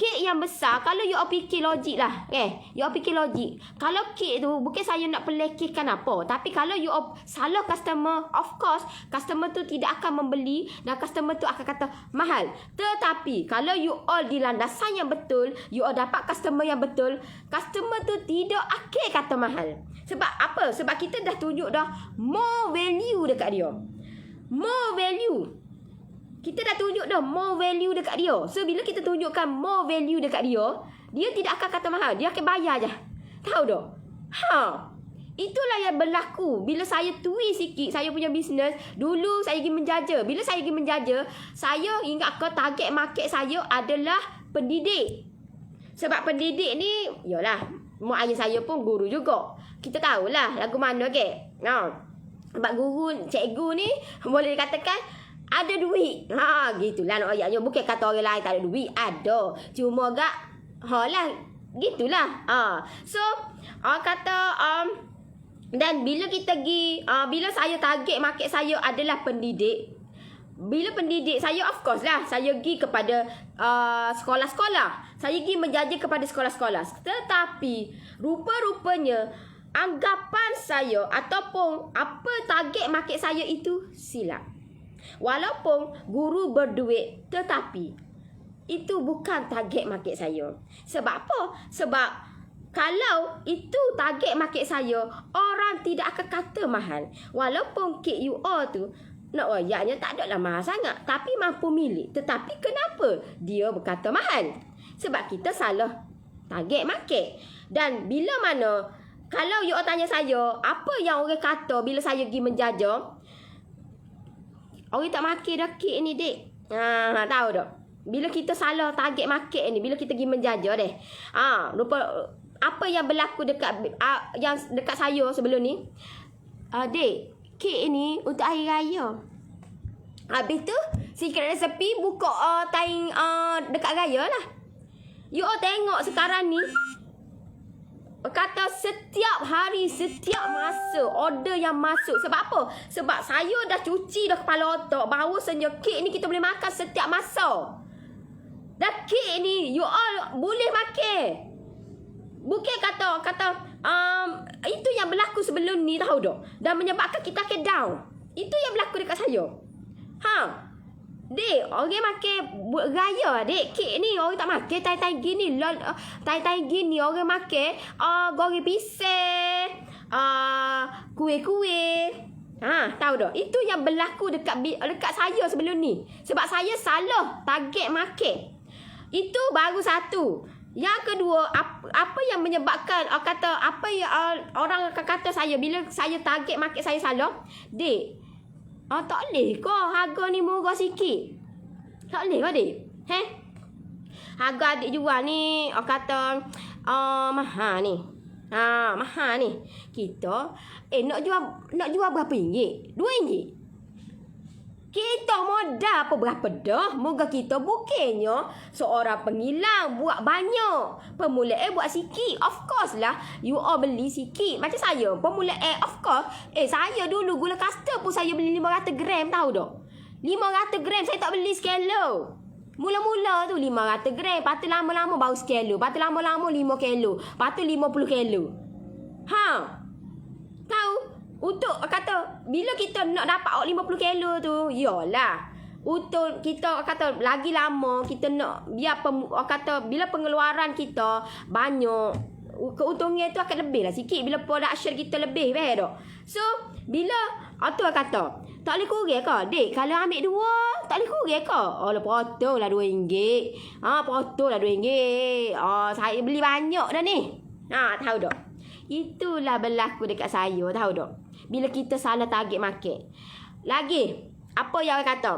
Kek yang besar, kalau you all fikir logik lah. You all fikir logik. Kalau kek tu, bukan saya nak pelekehkan apa. Tapi kalau you all salah customer, of course, customer tu tidak akan membeli dan customer tu akan kata mahal. Tetapi, kalau you all di landasan yang betul, you all dapat customer yang betul, customer tu tidak akan kata mahal. Sebab apa? Sebab kita dah tunjuk dah more value dekat dia. More value. Kita dah tunjuk dah more value dekat dia. So, bila kita tunjukkan more value dekat dia, dia tidak akan kata mahal. Dia akan bayar je. Tahu tak? Itulah yang berlaku. Bila saya twist sikit saya punya bisnes. Dulu saya pergi menjaja. Bila saya pergi menjaja, saya ingat ke target market saya adalah pendidik. Sebab pendidik ni, yalah, mak ayah saya pun guru juga. Kita tahulah lagu mana ke. Sebab guru, cikgu ni boleh dikatakan ada duit. Gitulah nak ayatnya. Bukan kata orang lain tak ada duit. Ada. Cuma agak lah. Gitulah. So, kata dan bila kita pergi, bila saya target market saya adalah pendidik. Bila pendidik saya, of course lah, saya pergi kepada sekolah-sekolah. Saya pergi menjaja kepada sekolah-sekolah. Tetapi rupa-rupanya anggapan saya ataupun apa target market saya itu silap. Walaupun guru berduit, tetapi itu bukan target market saya. Sebab apa? Sebab kalau itu target market saya, orang tidak akan kata mahal. Walaupun kek you all tu nak wayaknya tak adalah mahal sangat, tapi mampu milik. Tetapi kenapa dia berkata mahal? Sebab kita salah target market. Dan bila mana Kalau you all tanya saya, apa yang orang kata bila saya pergi menjajah? Orang tak makan dah kek ni, dek. Tahu tak? Bila kita salah target market ni, bila kita pergi menjajah deh. Rupa apa yang berlaku dekat yang dekat saya sebelum ni? Dek, kek ni untuk hari raya. Habis tu, secret recipe buka time dekat raya lah. You all tengok sekarang ni, kata setiap hari, setiap masa order yang masuk. Sebab apa? Sebab saya dah cuci dah kepala otak bahawasanya kek ni kita boleh makan setiap masa. Dah kek ni you all boleh makan. Bukan kata itu yang berlaku sebelum ni, tahu tak? Dan menyebabkan kita akan down. Itu yang berlaku dekat saya. Dek, orang makan raya, dek. Kek ni orang tak makan tai-tai gini. Tai-tai gini orang makan goreng pisang, kuih-kuih. Tahu tak? Itu yang berlaku dekat saya sebelum ni. Sebab saya salah target makan. Itu baru satu. Yang kedua, apa yang menyebabkan apa yang orang akan kata saya bila saya target makan saya salah? Dek, tak boleh ke harga ni murah sikit? Tak boleh ke, dek? Harga adik jual ni, kata mahal ni. Mahal ni. Kita, nak jual berapa ringgit? RM2. Kita modal apa berapa dah? Moga kita bukannya seorang pengilang buat banyak. Permulaan buat sikit. Of course lah, you all beli sikit. Macam saya, permulaan of course. Saya dulu gula kasta pun saya beli 500 gram, tahu tak? 500 gram saya tak beli sekilo. Mula-mula tu 500 gram. Lepas tu lama-lama baru sekilo. Lepas tu lama-lama 5 kilo. Lepas tu 50 kilo. Tahu? Untuk kata bila kita nak dapat 50 kilo tu, yalah. Untuk kita kata lagi lama kita nak biar kata bila pengeluaran kita banyak, keuntungan tu akan lebih lah sikit bila production kita lebih, faham tak? So, bila tu kata, tak boleh kurang ke? Dek, kalau ambil 2, tak boleh kurang ke? Potong lah RM2. Potong lah RM2. Saya beli banyak dah ni. Tahu tak? Itulah berlaku dekat saya, tahu tak? Bila kita salah target market. Lagi, apa yang orang kata?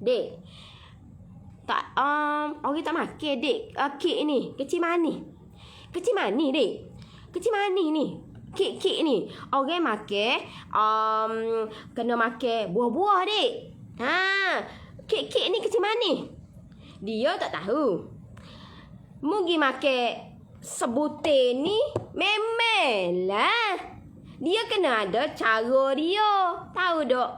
Dek, tak orang tak makan, dek. Kek ni, kecil manis. Kecil manis, dek. Kecil manis ni. Kek ni. Orang makan, kena makan buah-buah, dek. Kek ni kecil manis. Dia tak tahu. Mugi makan sebutir ni, memelah. Dia kena ada cara dia. Tahu tak?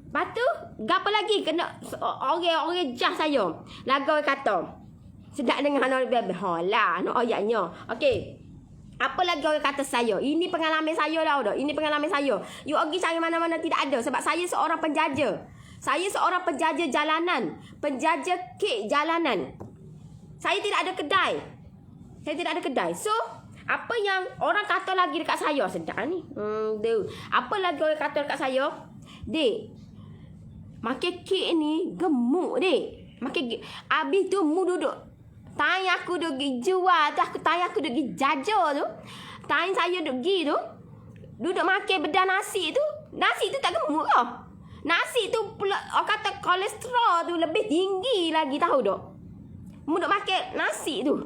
Lepas tu, apa lagi kena orang jah saya. Lagu kata. Sedap dengar anak lebih lah. Anak ayatnya. Okey. Apa lagi orang kata saya? Ini pengalaman saya lah. Ini pengalaman saya. You pergi cari mana-mana tidak ada. Sebab saya seorang penjajah. Saya seorang penjajah jalanan. Penjajah kek jalanan. Saya tidak ada kedai. So, apa yang orang kata lagi dekat saya? Sedap ni. Apa lagi orang kata dekat saya? Dek, makan kek ni gemuk, dek. Habis tu mu duduk. Tanya aku duduk pergi jual tu. Tanya aku duduk pergi jajah tu. Tanya saya duduk pergi tu. Duduk makan bedah nasi tu. Nasi tu tak gemuk ke? Nasi tu orang kata kolesterol tu lebih tinggi lagi, tahu tak? Mu duduk makan nasi tu.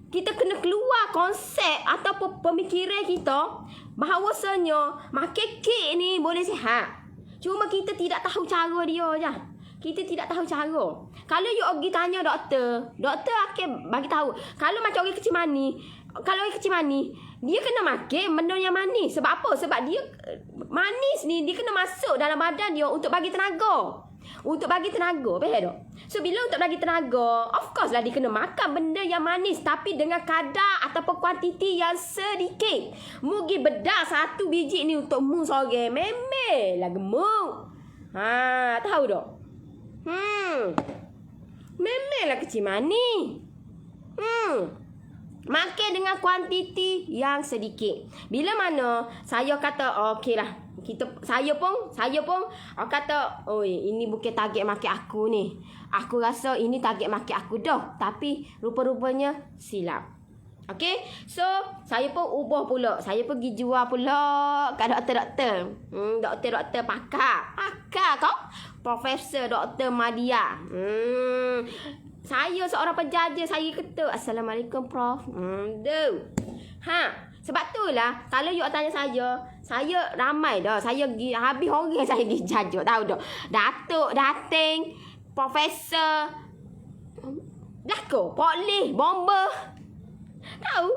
Kita kena keluar konsep ataupun pemikiran kita bahawasanya makan kek ni boleh sihat. Cuma kita tidak tahu cara dia je. Kita tidak tahu cara. Kalau you pergi tanya doktor akan bagi tahu. Kalau macam orang kecil manis, dia kena makan benda yang manis. Sebab apa? Sebab dia manis ni dia kena masuk dalam badan dia untuk bagi tenaga. Faham tak? So, bila untuk bagi tenaga, of course lah dia kena makan benda yang manis. Tapi dengan kadar ataupun kuantiti yang sedikit. Mugi bedah 1 biji ni untuk mu seorang. Memel lah gemuk. Tahu tak? Memel lah kecil manis. Makan dengan kuantiti yang sedikit. Bila mana saya kata, okey lah. Saya pun kata, ini bukan target market aku ni. Aku rasa ini target market aku dah. Tapi rupa-rupanya silap. Okey. So, saya pun ubah pula. Saya pergi jual pula kat doktor-doktor. Doktor-doktor pakar. Pakar kau? Profesor Dr. Madia. Saya seorang penjaja, saya kata, Assalamualaikum Prof. Sebab tu lah, kalau you tanya saya ramai dah. Saya pergi, habis orang saya pergi jaja, tahu tak? Datuk, dating, profesor, Dako, polis, bomber. Tahu?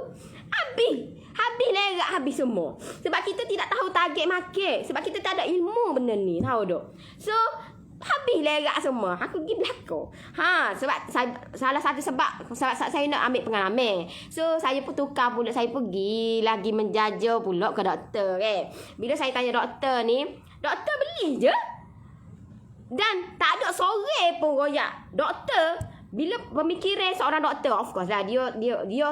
Habis lerak habis semua. Sebab kita tidak tahu target market. Sebab kita tak ada ilmu benda ni. Tahu tak? So, habis lerak semua. Aku pergi belakang. Sebab salah satu sebab saya nak ambil pengalaman. So, saya pun tukar pula. Saya pergi lagi menjaja pula ke doktor. Bila saya tanya doktor ni, doktor beli je. Dan tak ada sore pun royak. Doktor, bila pemikiran seorang doktor, of course lah, dia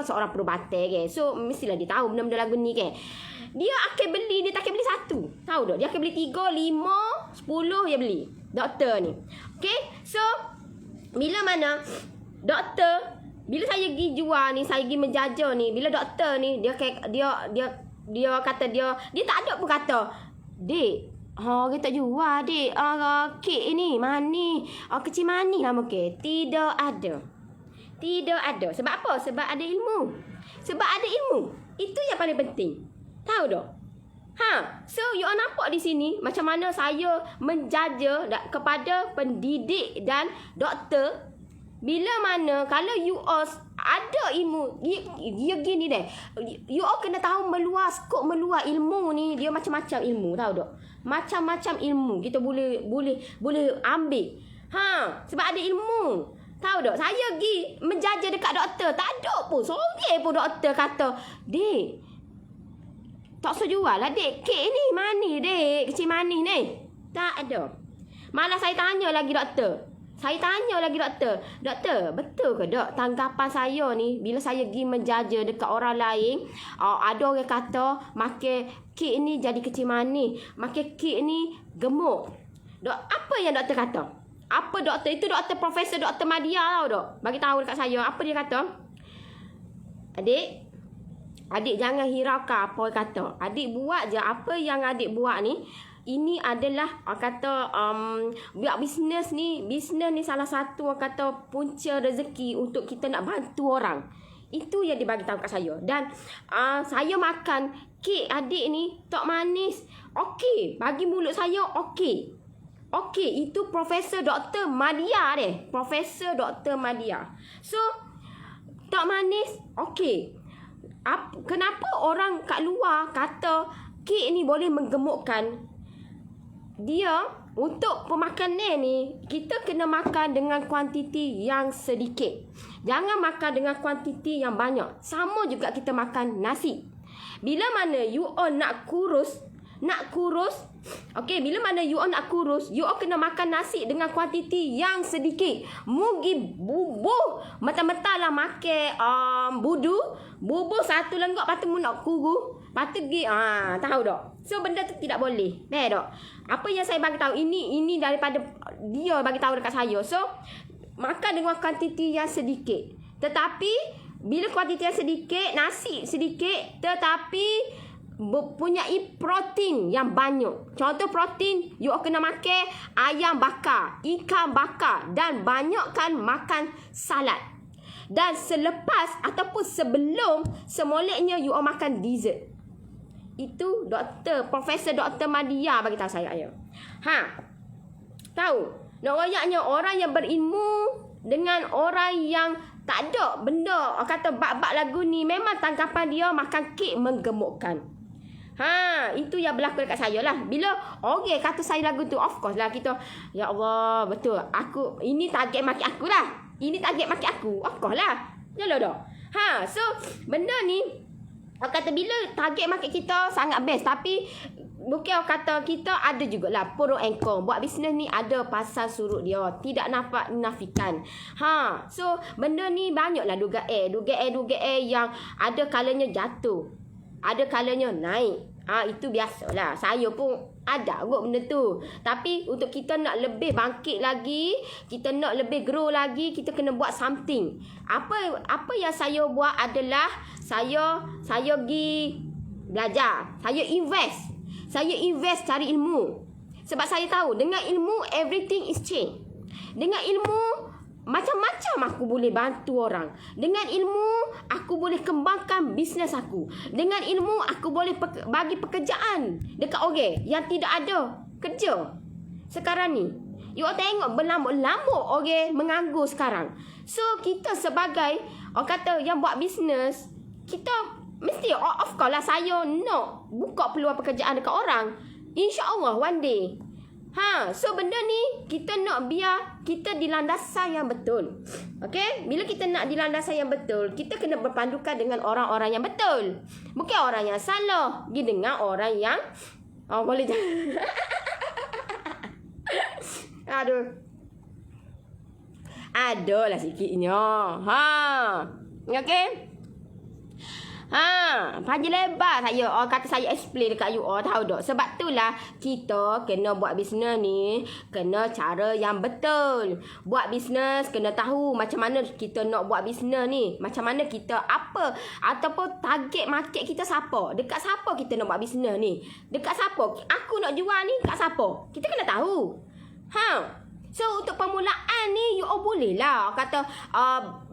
seorang perubatan. So, mestilah dia tahu benda-benda lagu ni. Dia akan beli, dia tak akan beli satu. Tahu tak? Dia akan beli 3, 5, 10 dia beli. Doktor ni. Okay? So, bila mana doktor, bila saya pergi jual ni, saya pergi menjaja ni, bila doktor ni, dia kata dia tak ada pun kata, Dek, kita tak jual, Dek. Kek ni, mani. Kecil mani lah mungkin. Tidak ada. Sebab apa? Sebab ada ilmu. Itu yang paling penting. Tahu tak? So, you all nampak di sini macam mana saya menjaja kepada pendidik dan doktor. Bila mana kalau you all ada ilmu, dia gini deh. You all kena tahu skop meluas ilmu ni, dia macam-macam ilmu, tahu tak? Macam-macam ilmu kita boleh ambil. Sebab ada ilmu. Tahu tak? Saya pergi menjaja dekat doktor, tak ada pun seorang pun doktor kata, Dek, tak usah jual lah, Dek. Kek ni manis, Dek. Kecil manis ni. Tak ada. Malah saya tanya lagi doktor. Doktor, betul ke tak tanggapan saya ni bila saya pergi menjaja dekat orang lain, ada orang kata makan kek ni jadi kecil manis, makan kek ni gemuk. Apa yang doktor kata? Apa doktor? Itu doktor Profesor Dr. Madia tahu tak? Bagi tahu dekat saya. Apa dia kata? Adik jangan hiraukan apa dia kata. Adik buat je apa yang adik buat ni. Ini adalah buat bisnes ni salah satu kata punca rezeki untuk kita nak bantu orang. Itu yang dia bagi tahu kat saya. Dan saya makan kek adik ni tak manis. Okey, bagi mulut saya okey. Itu Profesor Dr. Madia deh. Profesor Dr. Madia. So, tak manis, okey. Kenapa orang kat luar kata kek ni boleh menggemukkan? Dia untuk pemakanan ni kita kena makan dengan kuantiti yang sedikit. Jangan makan dengan kuantiti yang banyak. Sama juga kita makan nasi. Bila mana you all nak kurus, okey, bila mana you all nak kurus, you all kena makan nasi dengan kuantiti yang sedikit. Mugi bubuh mata-mata lah makan bubuh satu lenggok, lepas tu mu nak kurus, lepas tu pergi tahu tak? So benda tu tidak boleh. Betul tak? Apa yang saya bagi tahu ini daripada dia bagi tahu dekat saya. So makan dengan kuantiti yang sedikit. Tetapi bila kuantiti yang sedikit, nasi sedikit, tetapi mempunyai protein yang banyak. Contoh protein, you kena makan ayam bakar, ikan bakar dan banyakkan makan salad. Dan selepas ataupun sebelum semoleknya you makan dessert. Itu Profesor Dr. Madia bagi tahu saya. Tahu? Nak royaknya orang yang berilmu dengan orang yang tak ada benda kata bab-bab lagu ni, memang tanggapan dia makan kek menggemukkan. Itu yang berlaku dekat saya lah. Bila orang kata saya lagu tu, of course lah kita, ya Allah, betul. Ini target maki aku lah. Of course lah. Yalah dah. So benda ni kata bila target market kita sangat best, tapi bukan kata kita ada jugalah pro and con. Buat bisnes ni ada pasal surut dia. Tidak nampak nafikan. So benda ni banyaklah dugaan yang ada kalanya jatuh, ada kalanya naik. Itu biasalah. Saya pun Ada kot benda tu. Tapi untuk kita nak lebih bangkit lagi, kita nak lebih grow lagi, kita kena buat something. Apa yang saya buat adalah saya pergi belajar. Saya invest. Saya invest cari ilmu. Sebab saya tahu dengan ilmu everything is change. Dengan ilmu macam-macam aku boleh bantu orang. Dengan ilmu aku boleh kembangkan bisnes aku. Dengan ilmu aku boleh bagi pekerjaan dekat orang yang tidak ada kerja sekarang ni. You all tengok berlambut-lambut orang menganggur sekarang. So kita sebagai orang kata yang buat bisnes, kita mesti of course lah saya nak buka peluang pekerjaan dekat orang. InsyaAllah one day. So benda ni kita nak biar kita di landasan yang betul. Okey? Bila kita nak di landasan yang betul, kita kena berpandukan dengan orang-orang yang betul. Bukan orang yang salah. Pergi dengan orang yang boleh jangan. Aduh. Adalah sikitnya. Okey? Panjang lebar saya. Kata saya explain dekat you all, tahu tak? Sebab itulah kita kena buat bisnes ni kena cara yang betul. Buat bisnes kena tahu macam mana kita nak buat bisnes ni. Macam mana kita apa ataupun target market kita siapa. Dekat siapa kita nak buat bisnes ni? Dekat siapa? Aku nak jual ni kat siapa? Kita kena tahu. So untuk permulaan ni you all boleh lah kata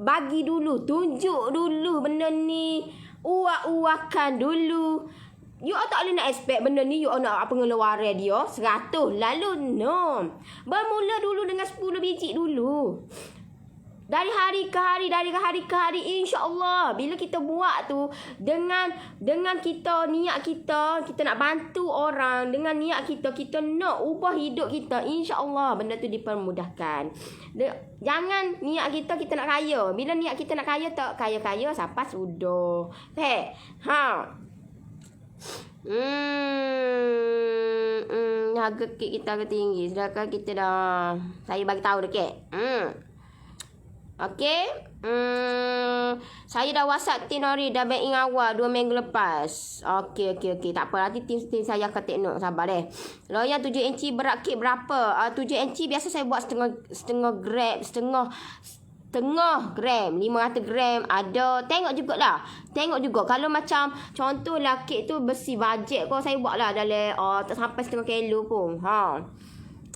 bagi dulu, tunjuk dulu benda ni. Uak-uakan dulu. You all tak boleh nak expect benda ni you all nak pengeluaran dia 100 lalu no. Bermula dulu dengan 10 biji dulu. Dari hari ke hari, insya-Allah bila kita buat tu dengan kita niat kita nak bantu orang, dengan niat kita nak ubah hidup kita, insya-Allah benda tu dipermudahkan. Jangan niat kita nak kaya. Bila niat kita nak kaya tak kaya-kaya sampai sudah. Harga kek kita agak tinggi. Sedangkan kita dah saya bagi tahu dah kek. Okey. Saya dah WhatsApp Tin Nori dah bank in awal 2 minggu lepas. Okey. Tak apa, nanti tim saya akan take note. Sabar deh. Loyang 7 inci berat kek berapa? 7 inci biasa saya buat setengah gram, setengah gram, 500 gram ada. Tengok jugalah. Kalau macam contohlah kek tu besi bajet kau saya buatlah dalam tak sampai setengah kilo pun.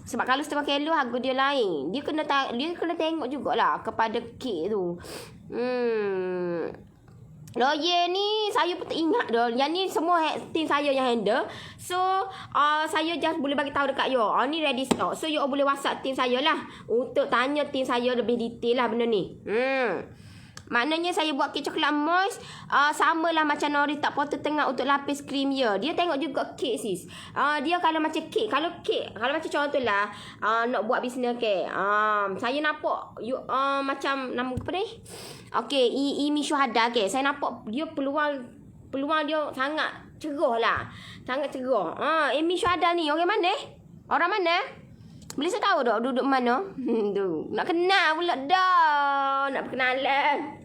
Sebab kalau setengah kilo harga dia lain. Dia kena tengok jugalah kepada kek tu. Lawyer ni saya pun tak ingat dah. Yang ni semua tim saya yang handle. So saya just boleh bagi tahu dekat you. Ni ready stock. So you boleh WhatsApp tim saya lah untuk tanya tim saya lebih detail lah benda ni. Maknanya saya buat kek coklat moist samalah macam Nori tak potong tengah untuk lapis krim dia. Dia tengok juga kek sis. Dia kalau macam kek, kalau macam contohlah nak buat bisnes kek. Saya nampak macam nama apa ni? Okey, Imi Syuhada kek. Saya nampak dia peluang dia sangat cerah lah. Sangat cerah. Imi Syuhada ni orang mana? Orang mana? Boleh saya tahu tak duduk mana? Tu. Nak kenal pula dah. Nak perkenalan.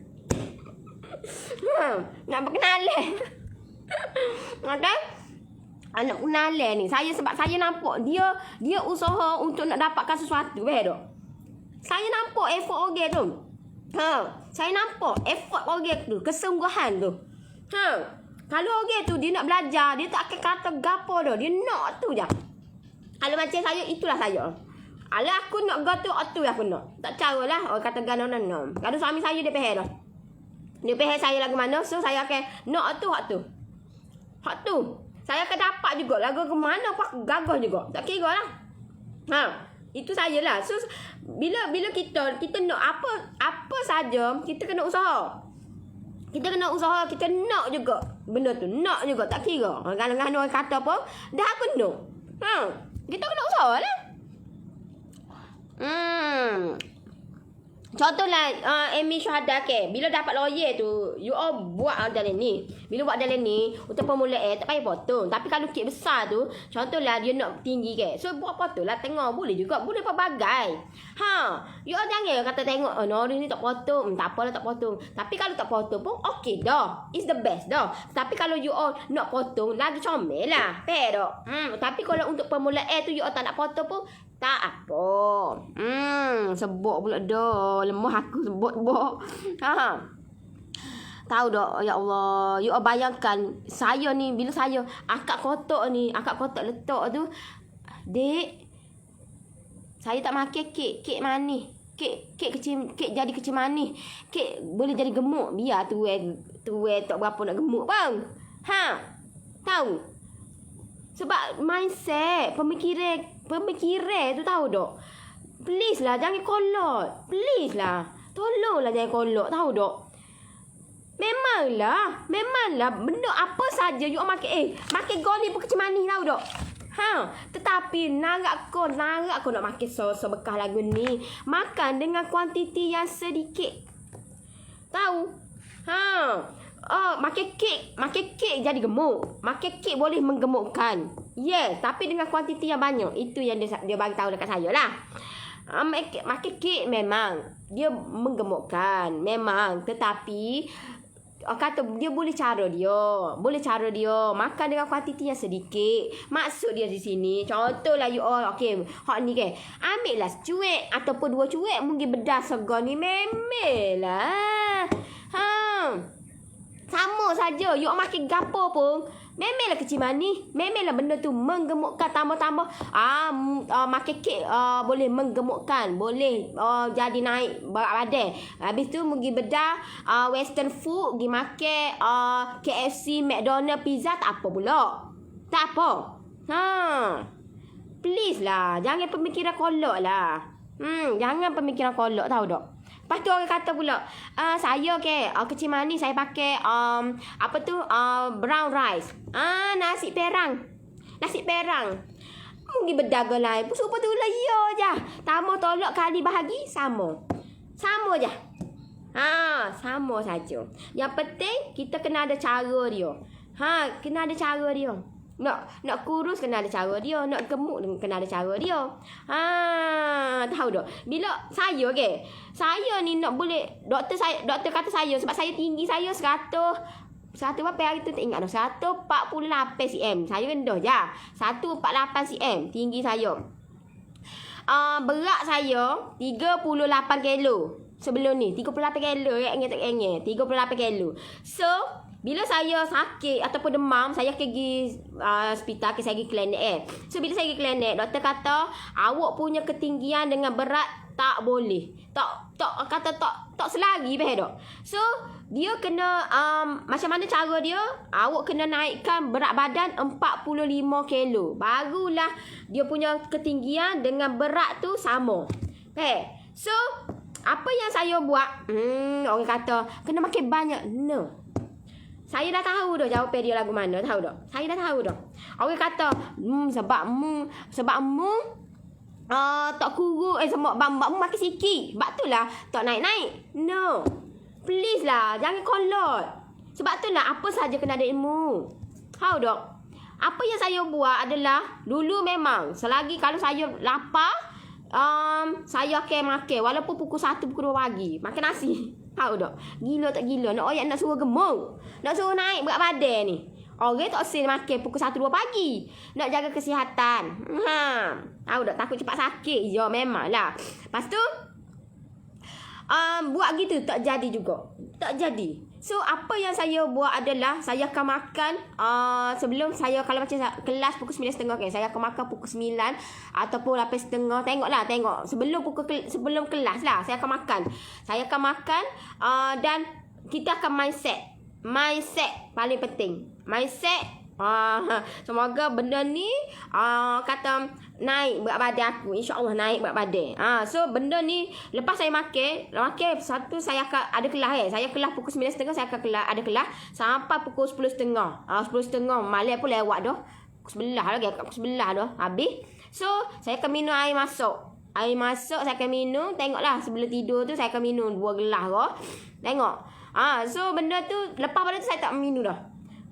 Nak perkenalan. Okay? Nak perkenalan ni. Sebab saya nampak dia usaha untuk nak dapatkan sesuatu. Betul tak? Saya nampak effort orang tu. Saya nampak effort orang tu. Kesungguhan tu. Kalau orang tu dia nak belajar, dia tak akan kata gapo dah. Dia nak tu je. Kalau macam saya, itulah saya. Kalau aku nak gatu, tu aku nak. Tak caralah orang kata gana no. Kalau suami saya dia pehel dah. Dia pehel saya lagu mana, so saya akan nak tu. Hak tu. Saya akan dapat juga lagu ke mana pak gagah juga. Tak kira lah. Itu saya lah. So bila kita nak apa saja, kita kena usaha. Kita kena usaha, kita nak juga benda tu. Nak juga, tak kira. Kadang-kadang orang kata apa, dah aku nak. Kita kena usaha lah. Contohlah Amy Syuhada ke. Bila dapat lawyer tu, you all buat dalam ni. Bila buat dalam ni, untuk pemula tak payah potong. Tapi kalau kek besar tu, contohlah dia nak tinggi ke. So buat potong lah tengah. Boleh juga. Boleh pelbagai. You all jangan kata tengok, Nori ni tak potong. Tak apalah tak potong. Tapi kalau tak potong pun, okay dah. It's the best dah. Tapi kalau you all nak potong, lagi comel lah. Fair tak? Tapi kalau untuk pemula tu, you all tak nak potong pun, tak apa. Sebut pula dah. Lemah aku sebut. Tahu tak? Ya Allah. You all bayangkan. Saya ni. Bila saya akak kotak ni. Akak kotak letak tu. Dek. Saya tak makan kek. Kek manis. Kek kecil. Kek jadi kecil manis. Kek boleh jadi gemuk. Biar tu tak berapa nak gemuk bang. Tahu? Sebab mindset. Pemikiran tu tahu tak? Please lah, jangan kolot. Please lah. Tolonglah jangan kolot, tahu tak? Memanglah. Benda apa saja you makan. Makan goni pun kecil manis, tahu tak? Tetapi narak kau nak makan sos bekas lagu ni. Makan dengan kuantiti yang sedikit. Tahu? Makan kek jadi gemuk. Makan kek boleh menggemukkan. Tapi dengan kuantiti yang banyak. Itu yang dia bagi tahu dekat saya lah. Makan kek memang dia menggemukkan. Memang. Tetapi kata dia boleh cara dia. Makan dengan kuantiti yang sedikit. Maksud dia di sini. Contohlah you all. Okay. Hak ni ke. Ambil lah cuek. Ataupun 2 cuek. Mungkin bedah segar ni. Memel lah. Sama saja. You makan gapo pun. Memanglah kecil manis. Memanglah benda tu menggemukkan. Tambah-tambah. Makan kek boleh menggemukkan. Boleh jadi naik berat badan. Habis tu pergi bedah western food. Pergi makan KFC, McDonald, pizza. Tak apa pula. Tak apa. Please lah. Jangan pemikiran kolok lah. Jangan pemikiran kolok, tahu tak? Lepas tu orang kata pula, saya kecil manis saya pakai brown rice. Nasi perang. Mungkin berdagang lain pun supaya tu lah ya je. Tambah tolak kali bahagi sama. Sama je. Sama saja. Yang penting kita kena ada cara dia. Kena ada cara dia. Nak kurus kena ada cara dia. Nak gemuk kena ada cara dia. Tahu tak? Bila saya saya ni nak boleh doktor kata saya sebab saya tinggi saya 100 berapa hari tu tak ingat dah. 148 cm. Saya rendah je. 148 cm tinggi saya. Berat saya 38 kilo. Sebelum ni 38 kilo. Ingat 38 kilo. So bila saya sakit ataupun demam, saya pergi hospital, saya pergi klinik So bila saya pergi klinik, doktor kata awak punya ketinggian dengan berat tak boleh. Tak selari beh dok. So dia kena macam mana cara dia? Awak kena naikkan berat badan 45 kilo. Barulah dia punya ketinggian dengan berat tu sama. So apa yang saya buat? Orang kata kena makan banyak. No. Saya dah tahu dah jawapan dia lagu mana, tahu tak? Saya dah tahu dah. Orang kata, sebab mu tak kurus, sebab mu makan sikit. Sebab tu lah tak naik-naik. No. Please lah, jangan kolot. Sebab tu lah apa saja kena ada ilmu. Tahu tak? Apa yang saya buat adalah dulu memang selagi kalau saya lapar, saya akan makan walaupun pukul 1 pukul 2 pagi makan nasi. Tahu tak? Gila tak gila. Nak suruh gemuk. Nak suruh naik berat badan ni. Orang tak asyik makan pukul 1 2 pagi. Nak jaga kesihatan. Tahu tak? Takut cepat sakit. Ya memanglah. Lepas tu buat gitu tak jadi juga. Tak jadi. So apa yang saya buat adalah saya akan makan sebelum saya kalau macam kelas pukul 9.30 kan, saya akan makan pukul 9 ataupun 8.30. Tengok sebelum kelas lah saya akan makan. Dan kita akan mindset paling penting. Semoga benda ni kata naik berat badan aku. InsyaAllah naik berat badan. So benda ni lepas saya makan satu saya akan ada kelas Saya kelas pukul 9.30 saya akan ada kelas sampai pukul 10.30. 10.30 malam pun lewat dah. Pukul 11 lagi. Pukul 11 dah habis. So saya akan minum air masuk. Air masuk saya akan minum. Tengoklah sebelum tidur tu saya akan minum 2 gelas kau. Tengok. So benda tu lepas pada tu saya tak minum dah.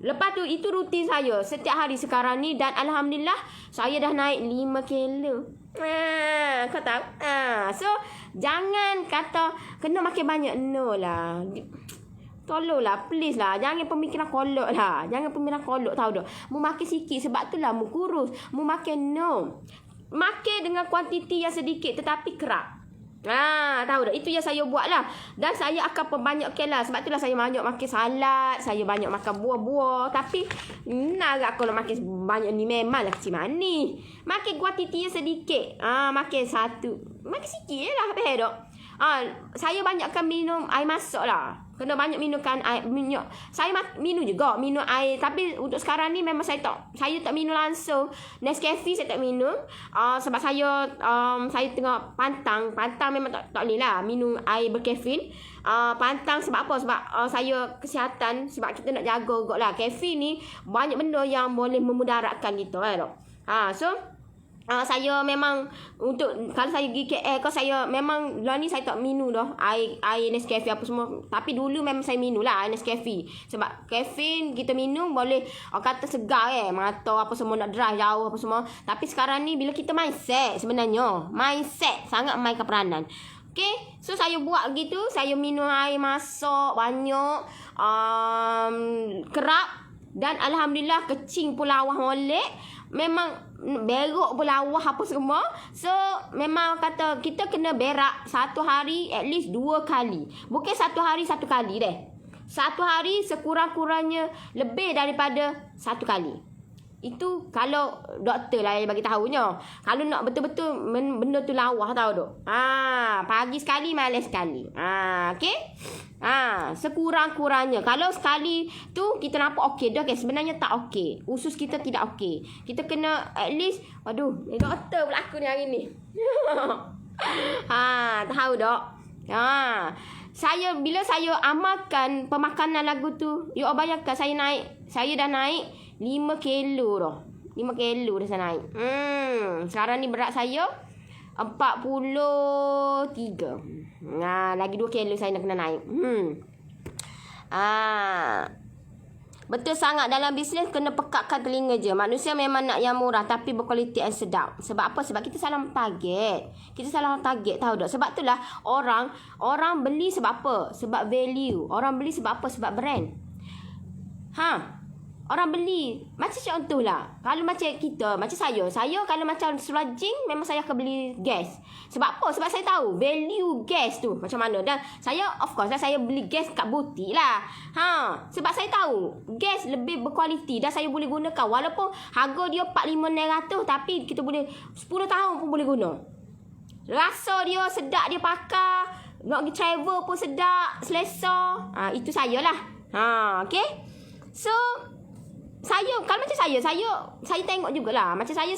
Lepas tu itu rutin saya setiap hari sekarang ni dan alhamdulillah saya dah naik 5 kilo. Kau tahu? So jangan kata kena makan banyak, no lah. Tolonglah, please lah. Jangan pemikiran kolok lah. Jangan pemikiran kolok, tahu tak? Mu makan sikit sebab tu lah mu kurus. Mu makan no. Makan dengan kuantiti yang sedikit tetapi kerap. Tahu tak? Itu yang saya buat lah. Dan saya akan perbanyakkan lah. Sebab itulah saya banyak makan salad. Saya banyak makan buah-buah. Tapi nak kalau makan banyak ni memanglah kecil manis. Makan kuantiti yang sedikit. Makan satu. Makan sikit je lah. Habis tak? Saya banyakkan minum air masuk lah. Kena banyak minumkan air minyak. Saya minum juga, minum air. Tapi untuk sekarang ni memang saya tak minum langsung. Nescafe saya tak minum. Sebab saya tengah pantang memang tak boleh lah minum air berkafein. Pantang sebab apa? Sebab saya kesihatan, sebab kita nak jaga juga lah. Kafein ni banyak benda yang boleh memudaratkan kita So saya memang untuk kalau saya pergi KL saya memang lah ni saya tak minum dah air Nescafe apa semua. Tapi dulu memang saya minum lah air Nescafe. Sebab kafein kita minum boleh kata segar mata apa semua nak dry jauh apa semua. Tapi sekarang ni bila kita mindset sebenarnya. Mindset sangat mainkan peranan. Okay, so saya buat gitu. Saya minum air masuk banyak. Kerap. Dan alhamdulillah kecing pun lawah molek. Memang berok pun lawah apa semua. So memang kata kita kena berak satu hari at least 2 kali. Bukan satu hari 1 kali deh. Satu hari sekurang-kurangnya lebih daripada 1 kali. Itu kalau doktor lah yang bagi tahunya. Kalau nak betul-betul benda tu lawah tahu dok. Pagi sekali, malam sekali. Okey. Sekurang-kurangnya. Kalau sekali tu kita nampak okey dah, sebenarnya tak okey. Usus kita tidak okey. Kita kena at least, doktor pula aku ni hari ni. Tahu dok. Bila saya amalkan pemakanan lagu tu, you bayangkan saya dah naik 5 kilo dah. 5 kilo dah saya naik. Sekarang ni berat saya 43. Lagi 2 kilo saya nak kena naik. Betul sangat dalam bisnes kena pekatkan telinga je. Manusia memang nak yang murah tapi berkualiti yang sedap. Sebab apa? Sebab kita salah target. Kita salah target, tahu tak? Sebab itulah orang beli sebab apa? Sebab value. Orang beli sebab apa? Sebab brand. Orang beli macam contohlah. Kalau macam kita, macam saya kalau macam selajing memang saya akan beli gas. Sebab apa? Sebab saya tahu value gas tu macam mana. Dan saya of course lah saya beli gas kat butik lah. Sebab saya tahu gas lebih berkualiti dan saya boleh gunakan walaupun harga dia 4,500 tapi kita boleh 10 tahun pun boleh guna. Rasa dia sedap, dia pakai, nak pergi travel pun sedap, selesa. Itu saya lah. Okay. So kalau macam saya tengok jugalah. Macam saya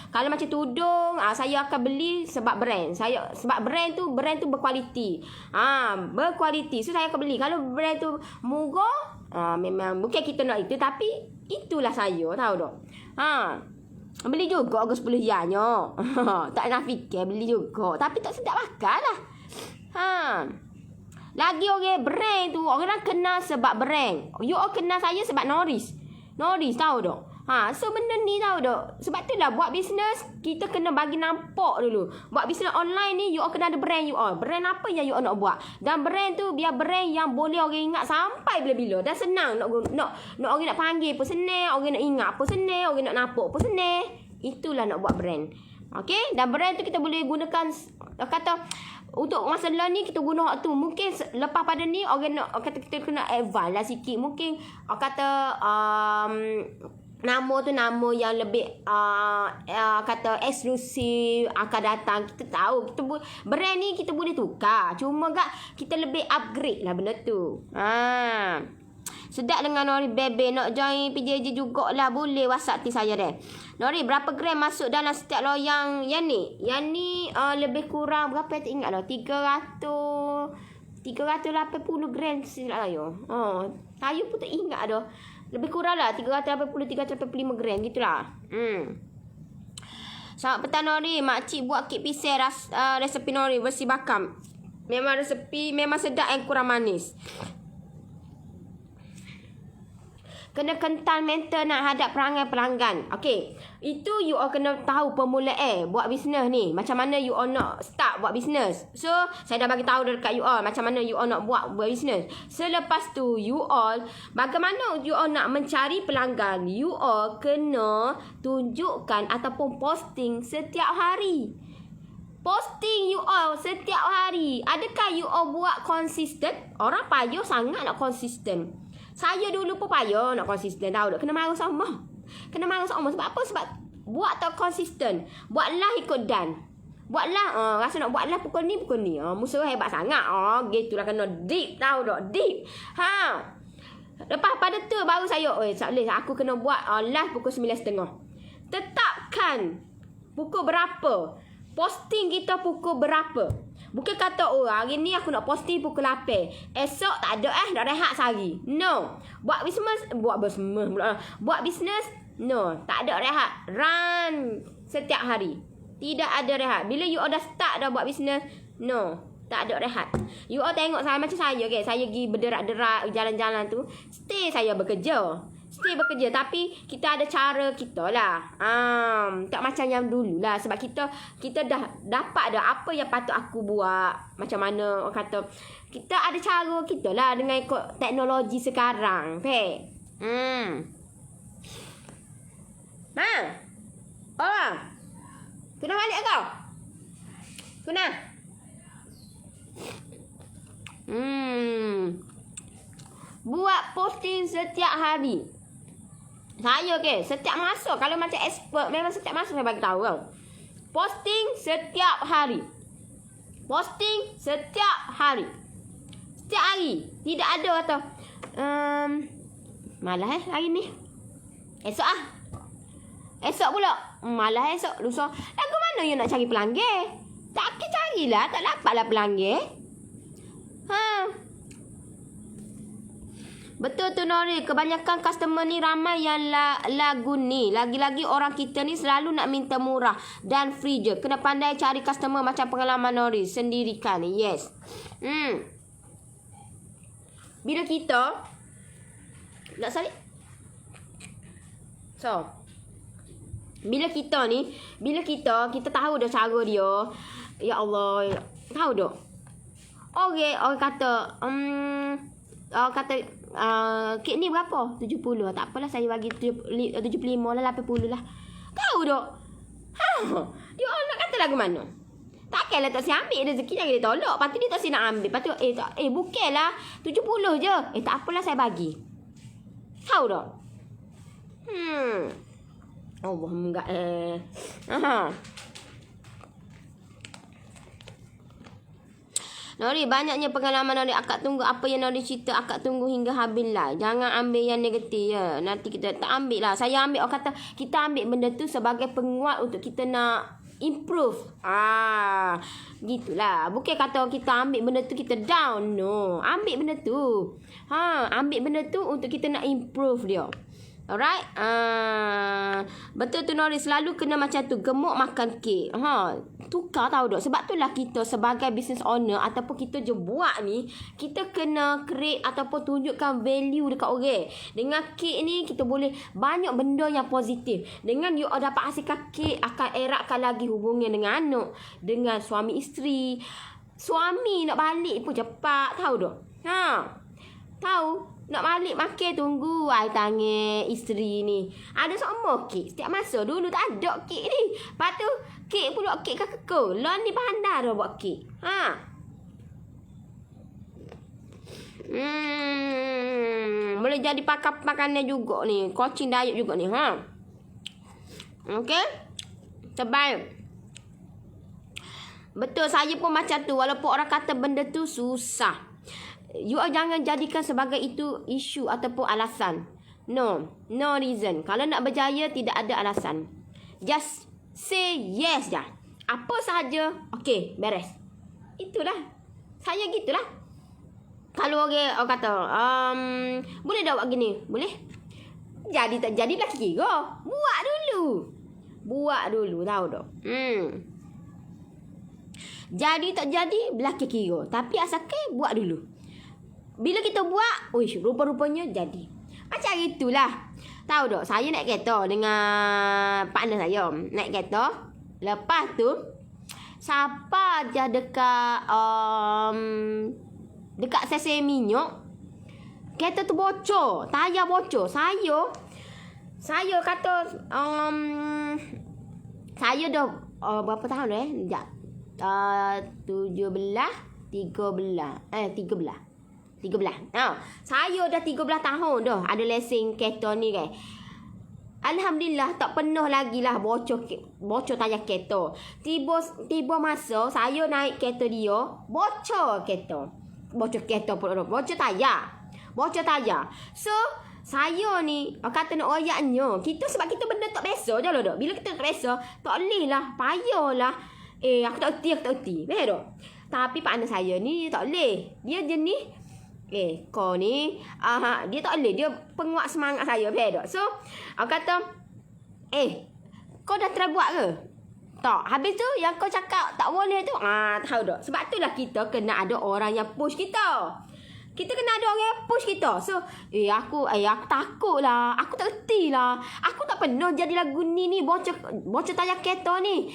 kalau macam tudung, saya akan beli sebab brand. Sebab brand tu berkualiti. Berkualiti. So saya akan beli. Kalau brand tu murah, memang bukan kita nak itu tapi itulah saya, tahu tak? Beli juga harga 10 rialnya. Tak nak fikir beli juga. Tapi tak sedap makan lah. Lagi orang brand tu, orang kenal sebab brand. You all kenal saya sebab Norris, tahu tak? So benda ni tahu tak? Sebab tu lah buat bisnes kita kena bagi nampak dulu. Buat bisnes online ni you all kena ada brand you all. Brand apa yang you all nak buat? Dan brand tu biar brand yang boleh orang ingat sampai bila-bila. Dan senang nak orang nak panggil pun senang, orang nak ingat pun senang, orang nak nampak pun senang. Itulah nak buat brand. Okay? Dan brand tu kita boleh gunakan kata untuk masalah ni kita guna waktu. Mungkin lepas pada ni orang nak kata kita kena advance lah sikit. Mungkin kata nama tu nama yang lebih kata eksklusif akan datang. Kita tahu kita brand ni kita boleh tukar. Cuma kita lebih upgrade lah benda tu. Sedap dengan Nori Bebe. Nak join PJJ jugalah. Boleh WhatsApp saya deh. Nori, berapa gram masuk dalam setiap loyang yang ni? Yang ni lebih kurang berapa tak ingat lah. 380 gram silap saya. Saya pun tak ingat dah. Lebih kurang lah 380-385 gram gitulah. Selamat petang Nori. Makcik buat kek pisang resepi Nori versi bakam. Memang sedap yang kurang manis. Kena kental mental nak hadap perangai pelanggan. Okey. Itu you all kena tahu permulaan buat bisnes ni. Macam mana you all nak start buat bisnes. So, saya dah bagi tahu dekat you all macam mana you all nak buat bisnes. Selepas tu, you all, bagaimana you all nak mencari pelanggan. You all kena tunjukkan ataupun posting setiap hari. Posting you all setiap hari. Adakah you all buat konsisten? Orang payah sangat nak konsisten. Saya dulu pun payah nak konsisten, tahu tak? Kena marah sama. Sebab apa? Sebab buat tak konsisten. Buatlah ikut dan. Buatlah, rasa nak buatlah pukul ni. Musuh hebat sangat. Gitulah kena deep, tahu tak? Deep. Lepas pada tu baru saya, tak boleh. Aku kena buat live pukul 9.30. Tetapkan pukul berapa. Posting kita pukul berapa. Bukan kata, hari ni aku nak posting pukul 8. Esok tak ada dah rehat sehari. No. Buat bisnes, no. Tak ada rehat. Run setiap hari. Tidak ada rehat. Bila you all dah start dah buat bisnes, no. Tak ada rehat. You all tengok saya macam saya, okay? Saya pergi berderak-derak jalan-jalan tu. Saya bekerja. Tapi kita ada cara kita lah. Tak macam yang dulu lah. Sebab kita dah dapat dah apa yang patut aku buat. Macam mana orang kata. Kita ada cara kita lah dengan ikut teknologi sekarang. Kena balik kau? Kena? Buat posting setiap hari. Saya setiap masa. Kalau macam expert, memang setiap masa saya bagi tahu tau. Posting setiap hari. Setiap hari. Tidak ada kata malah hari ni. Esok pula. Malah esok. Lusa. Lagu mana you nak cari pelanggan? Tak carilah. Tak dapatlah pelanggan. Betul tu Nori, kebanyakan customer ni ramai yang lagu ni. Lagi-lagi orang kita ni selalu nak minta murah dan free je. Kena pandai cari customer macam pengalaman Nori. Sendirikan, yes. Bila kita nak salib. Bila kita tahu dah cara dia. Ya Allah, tahu dah. Orang kata kek ni berapa? 70. Tak apalah, saya bagi 75 lah, 80 lah. Tahu tak? Dia orang nak kata lagu mana? Takkanlah tak si ambil rezeki, jangan dia tolak. Lepas tu dia tak si nak ambil. Lepas tu bukanlah 70 je. Tak apalah, saya bagi. Tahu tak? Allah enggak Nori, banyaknya pengalaman Nori. Akak tunggu apa yang Nori cerita. Akak tunggu hingga habis lah. Jangan ambil yang negatif ya. Nanti kita tak ambil lah. Saya ambil, orang kata kita ambil benda tu sebagai penguat untuk kita nak improve. Gitulah. Bukan kata kita ambil benda tu kita down. No. Ambil benda tu. Ambil benda tu untuk kita nak improve dia. Alright. Betul tu Nori, selalu kena macam tu, gemuk makan kek. Tukar tahu tak. Sebab itulah kita sebagai business owner ataupun kita je buat ni, kita kena create ataupun tunjukkan value dekat orang. Dengan kek ni kita boleh banyak benda yang positif. Dengan you dapat hasilkan kek, akan eratkan lagi hubungan dengan anak, dengan suami isteri. Suami nak balik pun cepat, tahu tak? Tahu? Nak balik makan, tunggu ai tangan isteri ni. Ada sama kek setiap masa. Dulu tak ada kek ni. Lepas tu kek pula kek kakak. Lah ni pandai dah buat kek. Boleh jadi pakai makanan juga ni. Coaching diet juga ni. Okey. Terbaik. Betul, saya pun macam tu. Walaupun orang kata benda tu susah. You jangan jadikan sebagai itu isu ataupun alasan. No reason. Kalau nak berjaya, tidak ada alasan. Just say yes je. Apa sahaja, okay, beres. Itulah. Saya gitulah. Kalau orang kata, boleh dah buat gini? Boleh. Jadi tak jadi lah kira. Buat dulu. Buat dulu tahu tak? Jadi tak jadi belakang kira. Tapi asalkan buat dulu. Bila kita buat, uish, rupa-rupanya jadi. Macam itulah. Tahu tak? Saya naik kereta dengan partner saya. Naik kereta. Lepas tu, siapa je dekat dekat sesi minyak, kereta tu bocor. Tayar bocor. Saya kata saya dah berapa tahun dah sekejap. 13. Saya dah 13 tahun dah ada lesen kereta ni kan. Alhamdulillah tak pernah lagi lah bocor tayar kereta. Tiba masa saya naik kereta dia, bocor kereta. Bocor tayar. So saya ni kata nak royaknya. Sebab kita benda tak biasa je lah dok. Bila kita tak biasa, tak boleh lah, payahlah. Aku tak erti. Betul tak? Tapi partner saya ni tak boleh. Dia jenis kau ni dia tak boleh. Dia penguat semangat saya. Betul tak? So aku kata kau dah try buat ke? Tak. Habis tu yang kau cakap tak boleh tu, tahu tak? Sebab itulah kita kena ada orang yang push kita. Kita kena ada orang yang push kita. So, aku takut lah. Aku tak erti lah. Aku tak pernah jadi lagu ni bocor tayar kereta ni.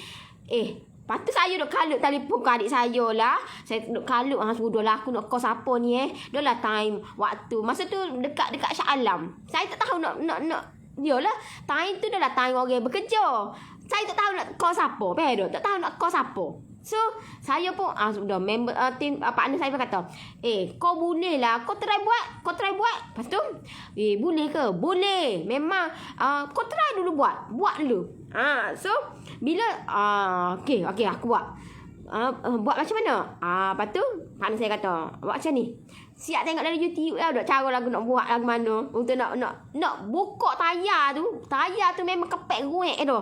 Lepas tu saya duk kalut telefon ke adik saya lah. Saya duk kalut. Sudahlah aku nak call siapa ni Dah lah time waktu. Masa tu dekat Shah Alam. Saya tak tahu nak yalah, time tu dah lah time orang bekerja. Saya tak tahu nak call siapa. Tak tahu nak call siapa. So, saya pun sudah member team partner saya pun kata, kau boleh lah, kau try buat. Lepas tu, boleh ke? Boleh. Memang kau try dulu buat dulu. So, bila okey aku buat. Buat macam mana? Lepas tu partner saya kata, buat macam ni. Siap tengok dari YouTube lah cara lagu nak buat lagu mana. Untuk nak buka tayar tu. Tayar tu memang kepek ruek tu.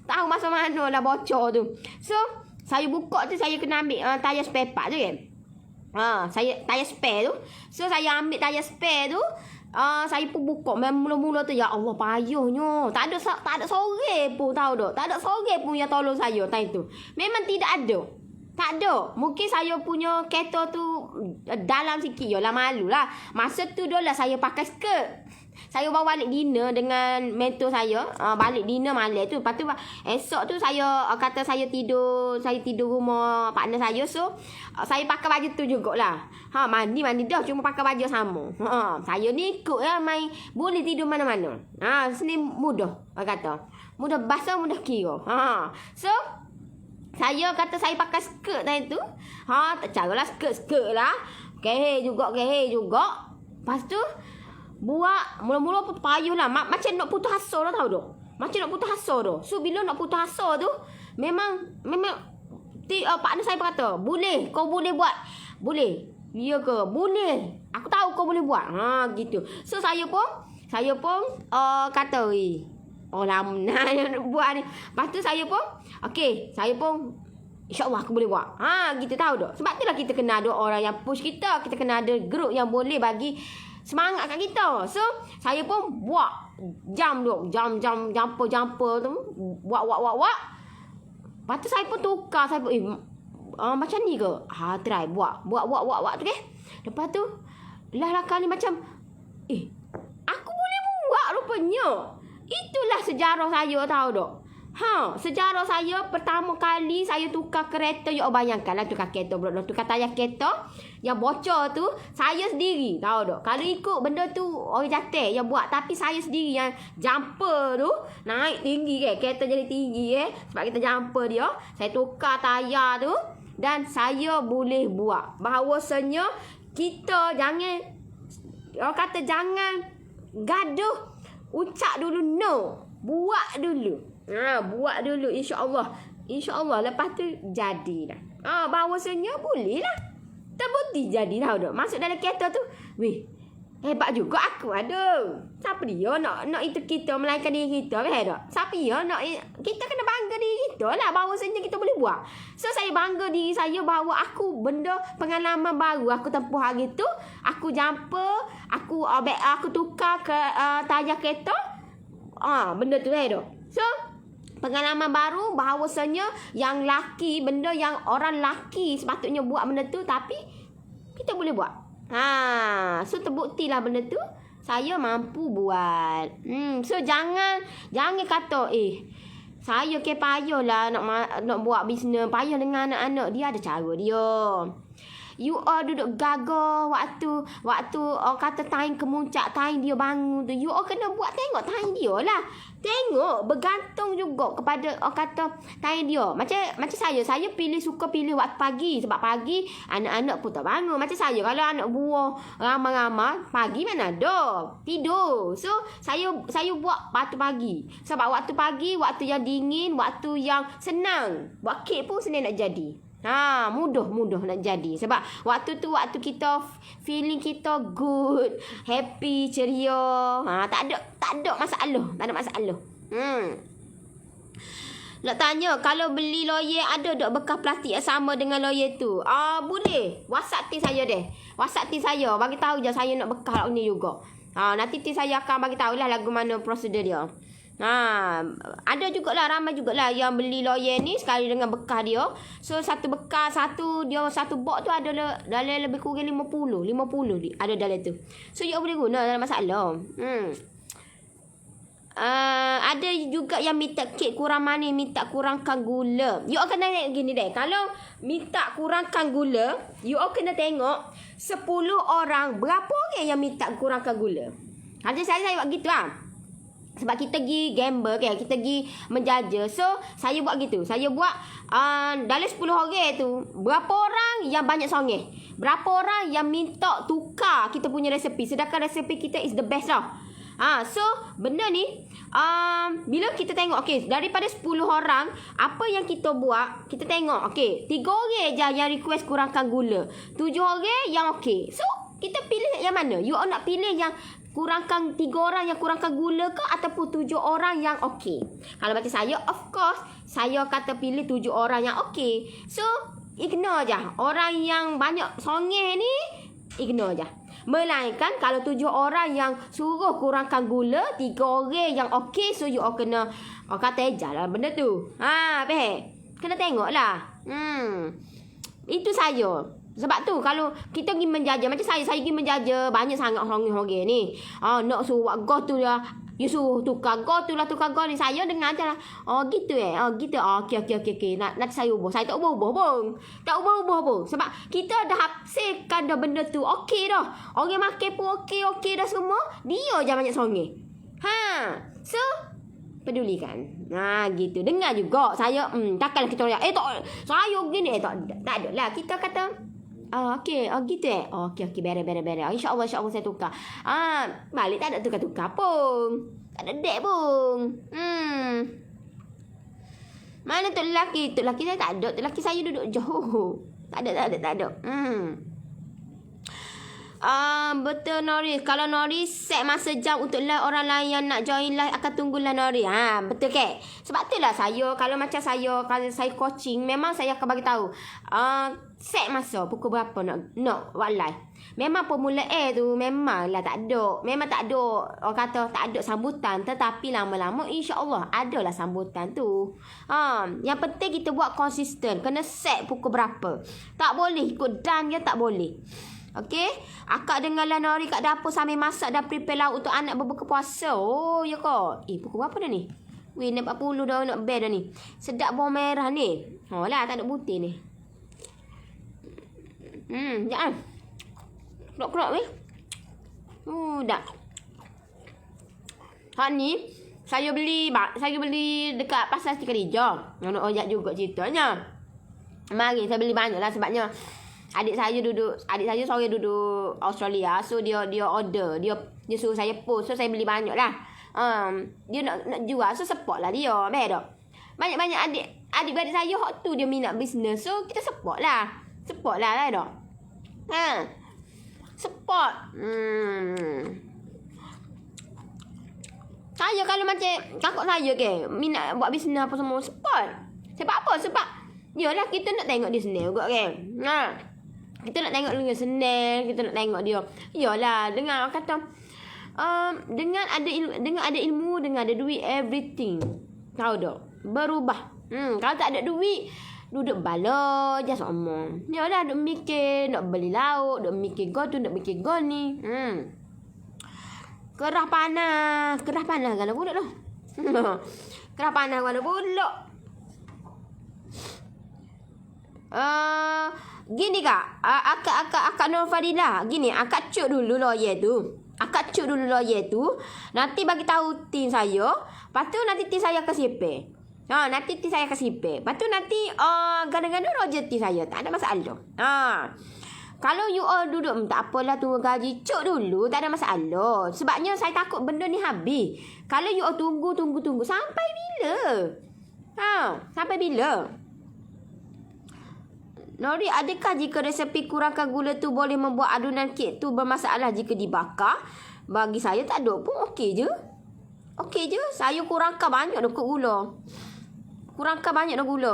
Tahu masa mana lah bocor tu. So, saya buka tu saya kena ambil tayar spare part tu kan. Saya tayar spare tu. So, saya ambil tayar spare tu. Saya pun buka. Mula-mula tu ya Allah payahnya. Tak ada sore pun tahu tak. Tak ada sore pun yang tolong saya time tu. Memang tidak ada. Tak ada. Mungkin saya punya kereta tu dalam sikit. Yalah malu lah. Masa tu dah lah saya pakai skirt. Saya bawa balik dinner dengan mentor saya. Balik dinner malam tu. Lepas tu esok tu saya kata saya tidur rumah partner saya. So saya pakai baju tu jugalah. Mandi dah. Cuma pakai baju sama. Saya ni ikut main. Boleh tidur mana-mana. Sini mudah. Kata. Mudah basah, mudah kira. So saya kata saya pakai skirt tadi tu. Tak caralah skirt lah. Kehe juga. Lepas tu buat mula-mula pun payah lah. Macam nak putus asa dah tahu tak? Macam nak putus asa dah. So bila nak putus asa tu memang partner saya berkata, boleh, kau boleh buat. Boleh. Ya ke? Boleh. Aku tahu kau boleh buat. Gitu. So saya pun kata, lama nak buat ni. Lepas tu saya pun InsyaAllah aku boleh buat. Gitu tahu tak? Sebab itulah kita kena ada orang yang push kita. Kita kena ada group yang boleh bagi semangat kat kita. So, saya pun buat. Jumper tu. Buat. Lepas tu saya pun tukar. Saya pun, macam ni ke? Try buat tu ke? Lepas tu, lah kali macam, aku boleh buat rupanya. Itulah sejarah saya tahu tak? Sejarah saya pertama kali saya tukar kereta. Ya bayangkanlah tukar kereta pula. Tukar tayar kereta yang bocor tu saya sendiri tahu tak? Kalau ikut benda tu orang jatuh yang buat. Tapi saya sendiri yang jumper tu naik tinggi kan. Kereta jadi tinggi sebab kita jumper dia. Saya tukar tayar tu. Dan saya boleh buat. Bahawasanya kita jangan, orang kata jangan gaduh. Ucap dulu no. Buat dulu. Buat dulu InsyaAllah lepas tu jadilah. Bahawasanya boleh lah. Terbukti jadi tahu tak. Masuk dalam kereta tu. Hebat juga aku ada. Siapa dia nak itu kita melainkan diri kita. Tak? Siapa dia nak. Kita kena bangga diri kita lah. Bahawasanya kita boleh buat. So saya bangga diri saya bahawa aku benda pengalaman baru. Aku tempuh hari tu. Aku jumper. Aku tukar ke tayar kereta. Benda tu tak? So pengalaman baru bahawasanya yang laki, benda yang orang laki sepatutnya buat benda tu, tapi kita boleh buat. So terbuktilah benda tu saya mampu buat. So jangan kata saya payahlah nak buat bisnes, payah dengan anak-anak. Dia ada cara dia. You all duduk gagah waktu orang kata time kemuncak, time dia bangun tu. You all kena buat, tengok time dia lah. Tengok, bergantung juga kepada orang kata time dia. Macam saya suka pilih waktu pagi. Sebab pagi anak-anak pun tak bangun. Macam saya, kalau anak buah ramai-ramai, pagi mana ada, tidur. So saya buat waktu pagi. Sebab waktu pagi, waktu yang dingin, waktu yang senang. Buat kek pun senang nak jadi. Mudah nak jadi. Sebab waktu tu waktu kita feeling kita good, happy, ceria. Tak ada masalah. Nak tanya, kalau beli lawyer ada tak bekas plastik yang sama dengan lawyer tu? Boleh. WhatsApp tim saya deh. WhatsApp tim saya bagi tahu je saya nak bekas ni juga. Nanti tim saya akan bagi tahulah lagu mana prosedur dia. Ada jugalah, ramai jugalah yang beli lawyer ni sekali dengan bekas dia. So satu bekas, satu box tu ada dalam lebih kurang 50 ada dalam tu. So you boleh guna, tak ada masalah. Ada juga yang minta kek kurang manis, minta kurangkan gula. You all kena tengok gini deh. Kalau minta kurangkan gula, you all kena tengok 10 orang berapa orang yang minta kurangkan gula. Macam saya buat gitu Sebab kita pergi gamble kan, kita pergi menjaja. So saya buat gitu. Saya buat dalam 10 orang tu, berapa orang yang banyak songeh, berapa orang yang minta tukar kita punya resepi, sedangkan resepi kita is the best lah. So benda ni bila kita tengok, daripada 10 orang, apa yang kita buat, kita tengok, 3 orang je yang request kurangkan gula, 7 orang yang So kita pilih yang mana? You all nak pilih yang kurangkan 3 orang yang kurangkan gula ke, ataupun 7 orang yang Kalau macam saya, of course saya kata pilih 7 orang yang So ignore je orang yang banyak songeh ni, ignore je. Melainkan kalau 7 orang yang suruh kurangkan gula, 3 orang yang so you all kena kata eja lah benda tu. Kena tengok lah. Itu saya. Sebab tu kalau kita pergi menjaja, macam saya pergi menjaja, banyak sangat orang-orang ni. Nak suruh buat gol tu lah, you suruh tukar gol tu lah, tukar gol ni. Saya dengar je lah. Gitu gitu. Okey. Nanti saya ubah. Saya tak ubah pun. Tak ubah pun. Sebab kita dah hasilkan dah benda tu. Okey dah. Orang makan pun okey dah semua. Dia je banyak songeh. So pedulikan. Gitu. Dengar juga. Saya takkanlah kita tak saya gini tak ada lah. Kita kata okey, gitu okey, beres. InsyaAllah saya tukar. Balik tak ada tukar-tukar pun. Tak ada dek pun. Mana tu lelaki? Tu lelaki saya tak ada. Tu lelaki saya duduk jauh. Tak ada. Betul Noris. Kalau Noris set masa jam untuk live, orang lain yang nak join live akan tunggulah Noris. Betul ke? Sebab tu lah saya, kalau macam saya, kalau saya coaching, memang saya akan bagi tahu set masa pukul berapa nak buat live. Memang permulaan tu memanglah tak ada. Memang tak ada, orang kata tak ada sambutan. Tetapi lama-lama insya-Allah adalah sambutan tu. Yang penting kita buat konsisten. Kena set pukul berapa. Tak boleh ikut dan ya, tak boleh. Okey, akak dengarlah Nori kat dapur sambil masak dan prepare lauk untuk anak berbuka puasa. Oh, ya kak. Pukul berapa dah ni? Weh, 40 dah nak bel dah ni. Sedap bawang merah ni. Lah, tak ada putih ni. Jangan. Krok-krok weh. Dah. Hak ni saya beli dekat pasar Siti Khadijah. Yang nak ojak juga ceritanya. Mari saya beli banyak lah sebabnya adik saya seorang duduk Australia. So dia order, dia suruh saya post. So saya beli banyak lah. Dia nak jual, so support lah dia. Baik tak? Banyak-banyak adik-beradik saya hak tu dia minat bisnes. So kita support lah tak? Support. Saya kalau macam kakak saya minat buat bisnes apa semua, support. Sebab apa? Sebab yalah kita nak tengok dia senang juga kan. Kita nak tengok dia senang, kita nak tengok dia. Yalah, dengan kata dengan ada ilmu, dengan ada duit, everything. Tahu tak? berubah. Kalau tak ada duit, duduk bala je sama. Ni lah duk mikir nak beli lauk, duk mikir go tu, duk mikir go ni. Kerah panas kan pula tu. Kerah panas kan pula. Gini kak, akak Nur Fadilah. Gini, akak cuk dulu lawyer tu. Nanti bagi tahu tim saya. Lepas tu nanti tim saya ke sipir. Nanti tim saya ke sipir. Lepas tu nanti gana-gana roja tim saya. Tak ada masalah. Kalau you all duduk, tak apalah tunggu gaji. Cuk dulu, tak ada masalah. Sebabnya saya takut benda ni habis. Kalau you all tunggu. Sampai bila? Sampai bila? Nori, adakah jika resepi kurangkan gula tu boleh membuat adunan kek tu bermasalah jika dibakar? Bagi saya tak ada pun okey je. Saya kurangkan banyak dah gula.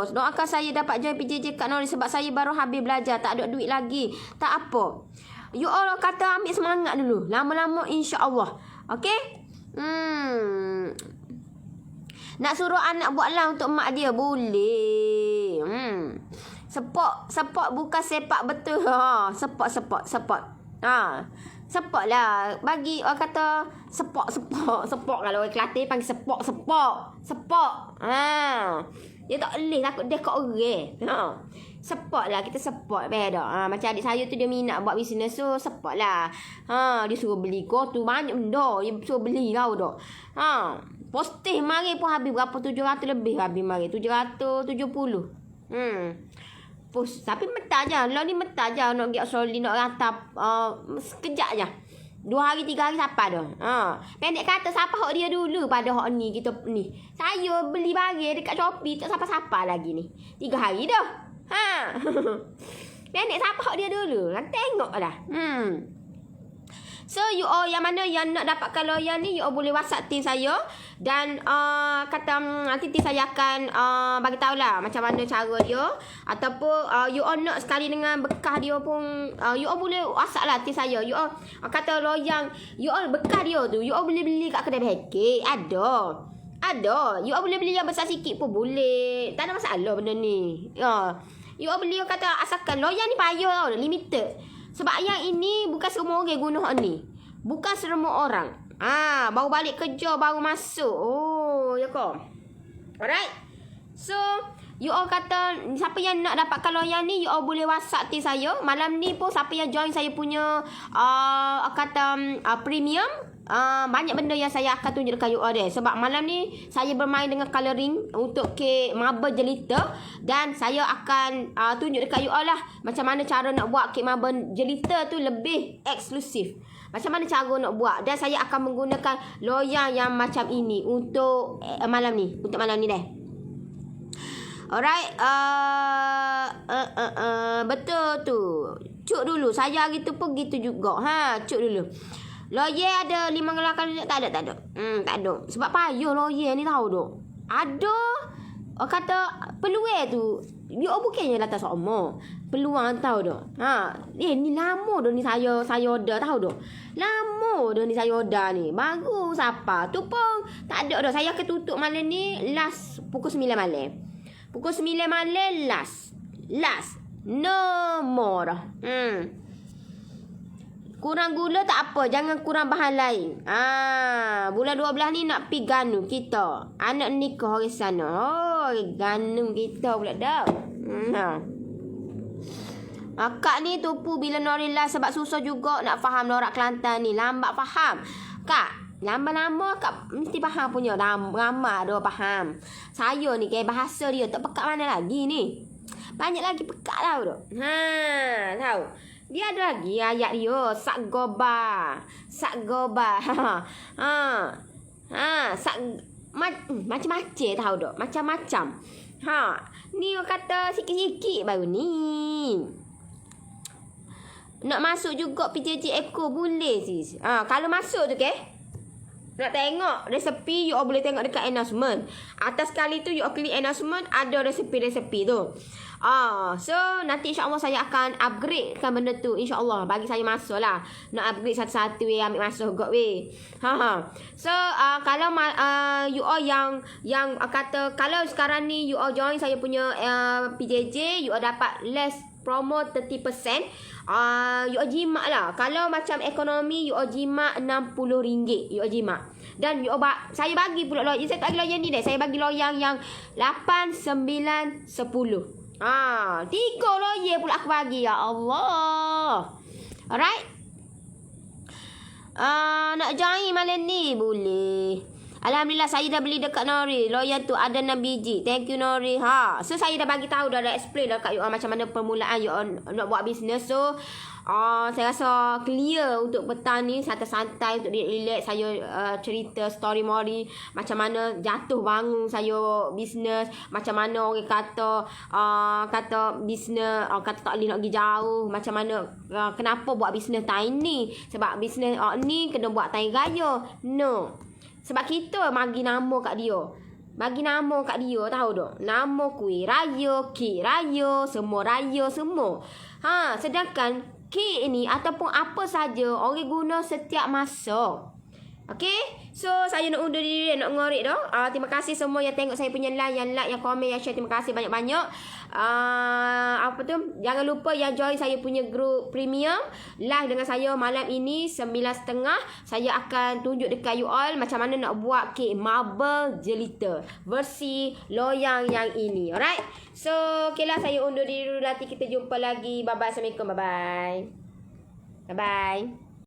Doakan saya dapat join PJJ Kak Nori sebab saya baru habis belajar. Tak ada duit lagi. Tak apa. You all kata ambil semangat dulu. Lama-lama insya-Allah. Okey? Nak suruh anak buat lah untuk mak dia boleh. Support bukan sepak betul. Support. Support lah. Bagi orang kata support. Kalau orang Kelantan panggil support. Dia tak boleh takut dia kat orang. Support lah. Kita support beda. Macam adik saya tu dia minat buat bisnes tu. Support lah. Dia suruh beli tu banyak benda. Dia suruh beli tau dah. Posting mari pun habis berapa? 700 lebih habis mari. 770. Post. Tapi metah je. Lah ni metah je. Nak pergi Australia, nak rantap. Sekejap je. 2 hari, 3 hari siapa dah. Pendek kata siapa hak dia dulu pada hak ni. Kita ni. Saya beli barang dekat Shopee. Tak siapa-siapa lagi ni. 3 hari dah. Pendek siapa hak dia dulu. Tengok lah. So you all yang mana yang nak dapatkan lawyer ni, you all boleh WhatsApp team saya. Dan kata nanti team saya akan bagi tahu lah macam mana cara dia. Ataupun you all nak sekali dengan bekas dia pun, you all boleh WhatsApp lah team saya. You all kata lawyer, you all bekas dia tu, you all boleh beli kat kedai paket. Ada. You all boleh beli yang besar sikit pun boleh. Tak ada masalah benda ni. You all beli kata asalkan lawyer ni payah tau, limited. Sebab yang ini bukan semua orang guna ni. Bukan semua orang. Baru balik kerja, baru masuk. Oh, ya kau. Alright. So, you all kata siapa yang nak dapatkan lawyer ni, you all boleh WhatsApp team saya. Malam ni pun siapa yang join saya punya premium, banyak benda yang saya akan tunjuk dekat you all dia. Sebab malam ni saya bermain dengan colouring untuk kek marble jelita. Dan saya akan tunjuk dekat you all lah macam mana cara nak buat kek marble jelita tu lebih eksklusif. Macam mana cara nak buat. Dan saya akan menggunakan loyang yang macam ini untuk malam ni. Untuk malam ni deh. Alright. Betul tu. Cuk dulu. Saya hari tu pun gitu juga. Cuk dulu. Lawyer ada 5 gelakan. Tak ada. Tak ada. Sebab payah lawyer ni tahu duk. Ada. Kata peluang tu. You bukannya datang sama. Peluang tahu dah. Ni lama dah ni saya order tahu dah. Lama dah ni saya order ni. Baru siapa. Tu pun tak ada dah. Saya akan tutup malam ni last pukul 9 malam. Pukul 9 malam last. No more dah. Kurang gula tak apa. Jangan kurang bahan lain. Bulan 12 ni nak pergi Ganu kita. Anak nikah orang sana. Ganu kita pula dah. Kak ni tupu bila Norilah sebab susah juga nak faham norak Kelantan ni. Lambat faham. Kak, lama-lama Kak mesti faham punya. Ramai dah faham. Saya ni kayak bahasa dia tak pekat mana lagi ni. Banyak lagi pekat tau dah. Tahu. Dia ada lagi ayat dia. Sak goba. Macam-macam tahu dak. Macam-macam. Ni kata sikit-sikit baru ni. Nak masuk juga PJJ Eko boleh sis. Kalau masuk tu ke? Nak tengok resepi, you all boleh tengok dekat announcement. Atas sekali tu you all klik announcement, ada resepi-resepi tu. So nanti insya-Allah saya akan upgradekan benda tu insya-Allah. Bagi saya masa lah. Nak upgrade satu-satu ambil masa juga weh. So kalau you all yang kata kalau sekarang ni you all join saya punya PJJ, you all dapat less promo 30%. You all jimat lah. Kalau macam ekonomi, you all jimat RM60. You all jimat. Dan you all saya bagi pula loyang. Saya tak bagi loyang ni deh. Saya bagi loyang yang 8, 9, 10. 3 loyang pula aku bagi. Ya Allah. Alright. Nak join malam ni? Boleh. Alhamdulillah saya dah beli dekat Nori. Loyang tu ada 6 biji. Thank you Nori. So saya dah bagi tahu, dah explain dah kat you all macam mana permulaan you all nak buat bisnes. So saya rasa clear untuk petang ni, santai-santai untuk relax. Saya cerita story Mori macam mana jatuh bangun saya bisnes, macam mana orang kata bisnes kata tak boleh nak pergi jauh, macam mana kenapa buat bisnes time ni, sebab bisnes ni kena buat time raya. No. Sebab kita bagi nama kat dia. Bagi nama kat dia, tahu tak? Nama kuih raya, kek raya, semua raya semua. Sedangkan kek ni ataupun apa saja orang guna setiap masa. Okay? So saya nak undur diri, nak ngorek dah. Terima kasih semua yang tengok saya punya live, yang like, yang komen, yang share. Terima kasih banyak-banyak. Apa tu? Jangan lupa yang join saya punya group premium live dengan saya malam ini 9.30. Saya akan tunjuk dekat you all macam mana nak buat kek marble jelita versi loyang yang ini. Alright? So, okay lah, saya undur diri dulu. Nanti kita jumpa lagi. Bye-bye. Assalamualaikum. Bye-bye. Bye-bye.